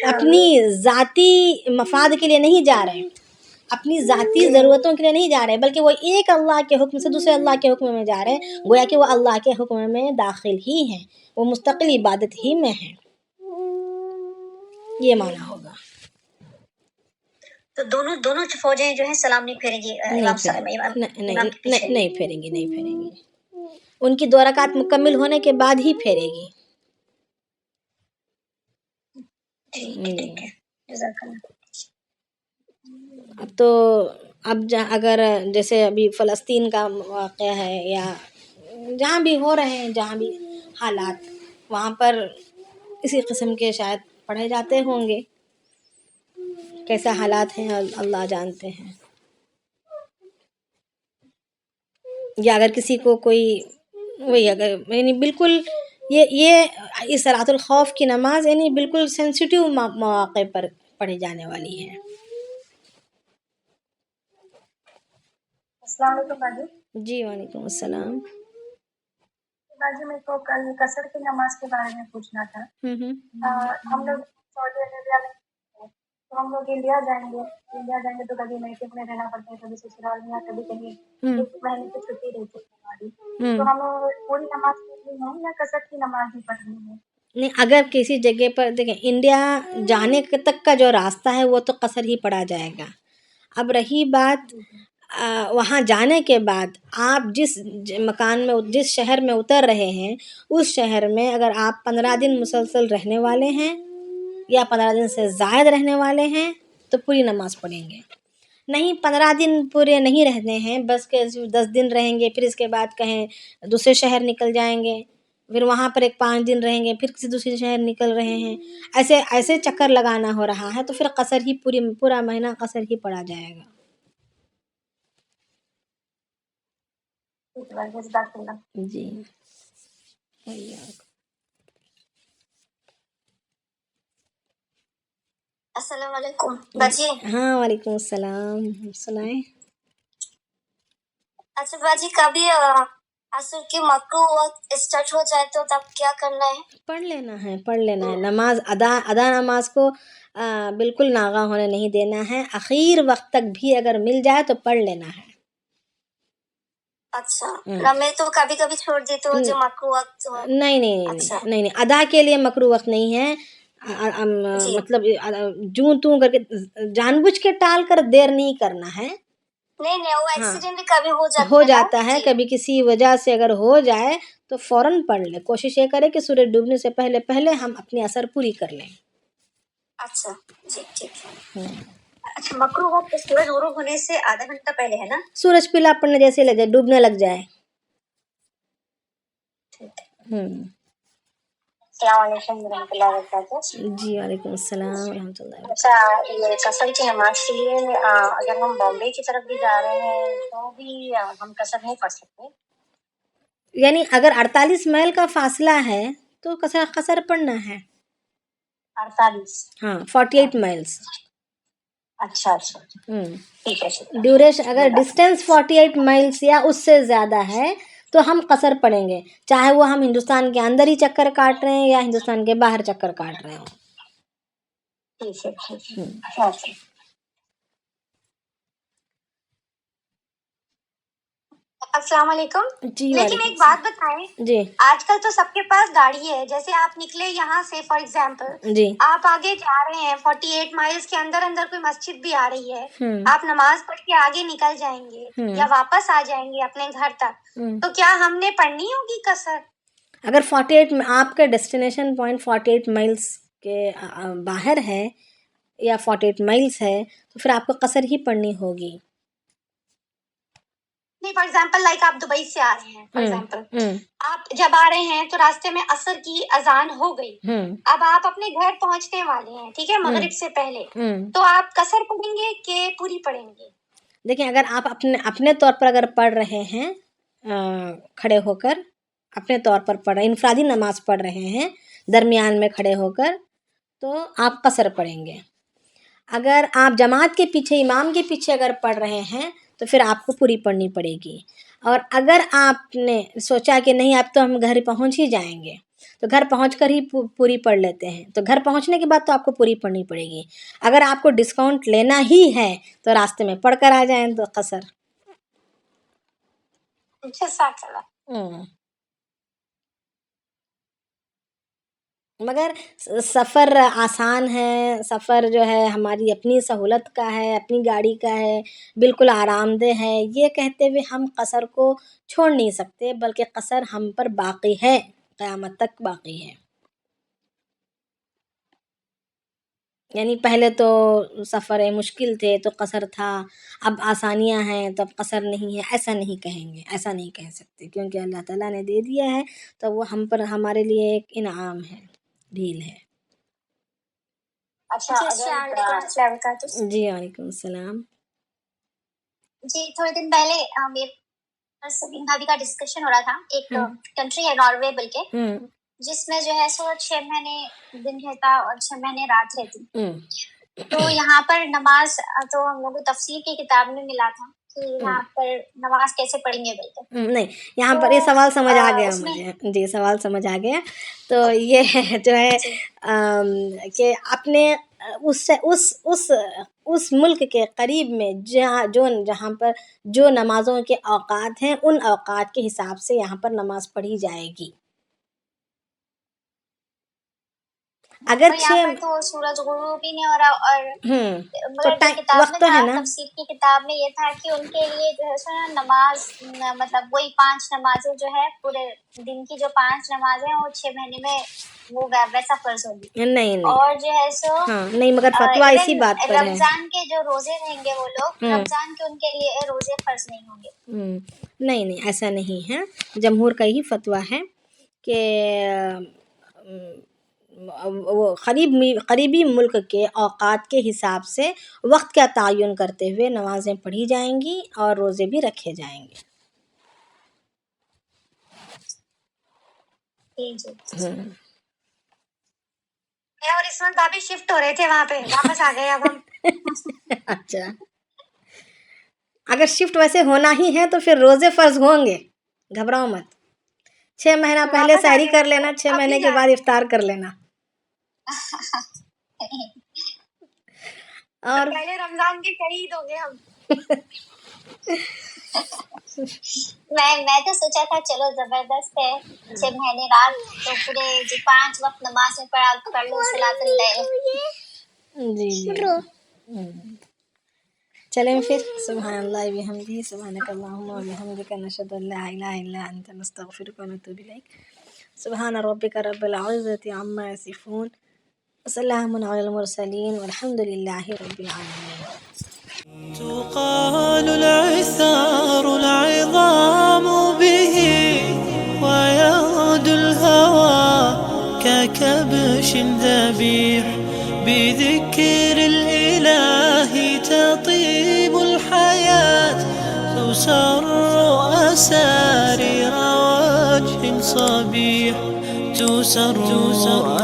اپنی ذاتی مفاد کے لیے نہیں جا رہے، اپنی ذاتی ضرورتوں کے لیے نہیں جا رہے، بلکہ وہ ایک اللہ کے حکم سے دوسرے اللہ کے حکم میں جا رہے ہیں. گویا کہ وہ اللہ کے حکم میں داخل ہی ہیں، وہ مستقل عبادت ہی میں ہیں. یہ معنی ہوگا. تو دونوں فوجیں جو ہیں سلام نہیں پھیریں گی؟ نہیں پھیریں گی. ان کی 2 رکعت مکمل ہونے کے بعد ہی پھیرے گی. تو اب اگر جیسے ابھی فلسطین کا واقعہ ہے یا جہاں بھی ہو رہے ہیں، جہاں بھی حالات وہاں پر اسی قسم کے شاید پڑھے جاتے ہوں گے. کیسا حالات ہیں اللہ جانتے ہیں. یا اگر کسی کو کوئی وہی اگر یعنی بالکل یہ صلاۃ الخوف کی نماز یعنی بالکل سینسیٹیو مواقع پر پڑھی جانے والی ہے. السلام علیکم باجی. جی وعلیکم السلام. باجی میرے کو کل قصر کی نماز کے بارے میں پوچھنا تھا. ہم لوگ سعودی عربیہ میں تو ہم لوگ انڈیا جائیں گے تو کبھی میکے میں رہنا پڑتا ہے, کبھی سسرال میں, کبھی کہیں 1 مہینے کی چھٹی رہتی ہے ہماری. تو ہم پوری نماز پڑھنی ہے یا قصر کی نماز ہی پڑھنی ہے؟ نہیں, اگر کسی جگہ پر دیکھیں انڈیا جانے تک کا جو راستہ ہے وہ تو قصر ہی پڑا جائے گا. اب رہی بات وہاں جانے کے بعد آپ جس مکان میں جس شہر میں اتر رہے ہیں اس شہر میں اگر آپ 15 دن مسلسل رہنے والے ہیں یا 15 دن سے زائد رہنے والے ہیں تو پوری نماز پڑھیں گے. نہیں 15 دن پورے نہیں رہنے ہیں, بس کہ 10 دن رہیں گے, پھر اس کے بعد کہیں دوسرے شہر نکل جائیں گے, پھر وہاں پر 5 دن رہیں گے, پھر کسی دوسرے شہر نکل رہے ہیں, ایسے چکر لگانا ہو رہا ہے تو پھر قصر ہی پورا مہینہ قصر ہی پڑا جائے گا. جی. السلام علیکم باجی. ہاں وعلیکم السلام. سنائیں. اچھا باجی, کبھی عصر کی مکروہ وقت اسٹارٹ ہو جائے تو تب کیا کرنا ہے؟ پڑھ لینا ہے نماز. ادا نماز کو بالکل ناغہ ہونے نہیں دینا ہے. اخیر وقت تک بھی اگر مل جائے تو پڑھ لینا ہے. اچھا, میں تو کبھی کبھی چھوڑ دیتی ہوں جو مکروہ وقت ہو. نہیں, ادا کے لیے مکروہ وقت نہیں ہے. مطلب جوں توں کر کے جان بوجھ کے ٹال کر دیر نہیں کرنا ہے. نہیں وہ ایکسیڈنٹ کبھی ہو جاتا ہے کبھی کسی وجہ سے اگر ہو جائے تو فوراً پڑھ لے. کوشش یہ کرے کہ سورج ڈوبنے سے پہلے ہم اپنی اثر پوری کر لیں. اچھا جی ٹھیک ہے. اچھا, مکروہ وقت سورج غروب ہونے سے آدھا گھنٹہ پہلے ہے نا؟ سورج پیلا پڑنے جیسے لگے, ڈوبنے لگ جائے. السلام علیکم ورحمۃ اللہ وبرکاتہ. جی وعلیکم السلام ورحمۃ اللہ. اچھا, یہ قصر کی نماز کے لیے اگر ہم بامبے کی طرف بھی جا رہے ہیں تو بھی ہم قصر نہیں پڑھ سکتے؟ یعنی اگر 48 میل کا فاصلہ ہے تو قصر پڑھنا ہے. 48؟ ہاں 48 میلز. اچھا ٹھیک ہے. ڈیوریشن اگر ڈسٹینس 48 میلز یا اس سے زیادہ ہے تو ہم قصر پڑھیں گے, چاہے وہ ہم ہندوستان کے اندر ہی چکر کاٹ رہے ہیں یا ہندوستان کے باہر چکر کاٹ رہے ہوں. ٹھیک ہے. السلام علیکم. جی لیکن ایک بات بتائیں, جی آج کل تو سب کے پاس گاڑی ہے. جیسے آپ نکلے یہاں سے فار ایگزامپل, جی آپ آگے جا رہے ہیں 48 مائلز کے اندر کوئی مسجد بھی آ رہی ہے, آپ نماز پڑھ کے آگے نکل جائیں گے یا واپس آ جائیں گے اپنے گھر تک, تو کیا ہم نے پڑھنی ہوگی قصر؟ اگر 48 آپ کا ڈیسٹینیشن پوائنٹ 48 میلز کے باہر ہے یا 48 میلز ہے تو پھر آپ کو قصر ہی پڑھنی ہوگی. نہیں, فار ایگزامپل لائک آپ دبئی سے آ رہے ہیں, فار ایگزامپل آپ جب آ رہے ہیں تو راستے میں عصر کی اذان ہو گئی, اب آپ اپنے گھر پہنچنے والے ہیں, ٹھیک ہے, مغرب سے پہلے, تو آپ قصر پڑھیں گے کہ پوری پڑھیں گے؟ دیکھیں, اگر آپ اپنے طور پر اگر پڑھ رہے ہیں کھڑے ہو کر, اپنے طور پر پڑھ رہے ہیں, انفرادی نماز پڑھ رہے ہیں درمیان میں کھڑے ہو کر, تو آپ قصر پڑھیں گے. اگر آپ جماعت کے پیچھے امام کے پیچھے اگر پڑھ رہے ہیں تو پھر آپ کو پوری پڑھنی پڑے گی. اور اگر آپ نے سوچا کہ نہیں اب تو ہم گھر پہنچ ہی جائیں گے تو گھر پہنچ کر ہی پوری پڑھ لیتے ہیں, تو گھر پہنچنے کے بعد تو آپ کو پوری پڑھنی پڑے گی. اگر آپ کو ڈسکاؤنٹ لینا ہی ہے تو راستے میں پڑھ کر آ جائیں تو قصر. مگر سفر آسان ہے, سفر جو ہے ہماری اپنی سہولت کا ہے, اپنی گاڑی کا ہے, بالکل آرام دہ ہے. یہ کہتے ہوئے ہم قصر کو چھوڑ نہیں سکتے, بلکہ قصر ہم پر باقی ہے, قیامت تک باقی ہے. یعنی پہلے تو سفر مشکل تھے تو قصر تھا، اب آسانیاں ہیں تو اب قصر نہیں ہے، ایسا نہیں کہیں گے، ایسا نہیں کہہ سکتے، کیونکہ اللہ تعالیٰ نے دے دیا ہے تو وہ ہم پر ہمارے لیے ایک انعام ہے، ڈھیل ہے۔ اچھا السلام علیکم السلام وبرکاتہ۔ جی وعلیکم السلام۔ جی تھوڑے دن پہلے میرے سبین بھابھی کا ڈسکشن ہو رہا تھا، ایک کنٹری ہے ناروے بلکہ، جس میں جو ہے سو 6 مہینے دن رہتا اور 6 مہینے رات رہتی۔ تو یہاں پر نماز، تو ہم لوگ کو تفسیر کی کتاب میں ملا تھا کہ یہاں پر نماز کیسے پڑھیں گے بلکہ، نہیں یہاں پر یہ سوال سمجھ آ گیا مجھے، جی سوال سمجھ آ گیا۔ تو یہ جو ہے کہ اپنے اس ملک کے قریب میں جہاں پر جو نمازوں کے اوقات ہیں ان اوقات کے حساب سے یہاں پر نماز پڑھی جائے گی۔ اگر یہاں پر تو سورج غروب ہی نہیں ہو رہا، اور مگر کتاب میں تھا، تفسیر کی کتاب میں یہ تھا کہ ان کے لیے جو ہے سو نماز، مطلب وہی 5 نمازیں جو ہے پورے دن کی جو 5 نمازیں وہ 6 مہینے میں وہ ویسا فرض ہوگی۔ نہیں اور جو ہے سو نہیں، مگر فتویٰ اسی بات پر ہے، رمضان کے جو روزے رہیں گے وہ لوگ، رمضان کے ان کے لیے روزے فرض نہیں ہوں گے۔ نہیں ایسا نہیں ہے، جمہور کا ہی فتویٰ ہے کہ وہ قریبی ملک کے اوقات کے حساب سے وقت کا تعین کرتے ہوئے نمازیں پڑھی جائیں گی اور روزے بھی رکھے جائیں گے۔ اور اس وقت بھابھی شفٹ ہو رہے تھے وہاں پہ، واپس آ گئے اب ہم۔ اچھا، اگر شفٹ ویسے ہونا ہی ہے تو پھر روزے فرض ہوں گے، گھبراؤ مت۔ 6 مہینہ پہلے سحری کر لینا، 6 مہینے کے بعد افطار کر لینا۔ اور پہلے رمضان کے شہید ہو گئے ہم۔ میں تو سوچا تھا چلو زبردست ہے، 6 مہینے رات تو پورے جو 5 وقت نماز میں پڑھ لو صلاۃ الليل۔ جی چلیں پھر، سبحان اللہ بحمدہ، سبحانک اللہم وبحمدک، نشہد ان لا الہ الا انت، نستغفرک ونتوب الیک۔ سبحان ربک رب العزۃ عما یصفون، وسلام علی المرسلین، والحمد للہ رب العالمین۔ تقال العثار العظام به ويعود الهوى ككبش ذبيح، بذكر الإله تطيب الحياة، تسر أسارير وجه صبيح، تسر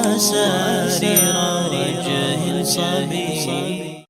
أسارير وجه صبيح.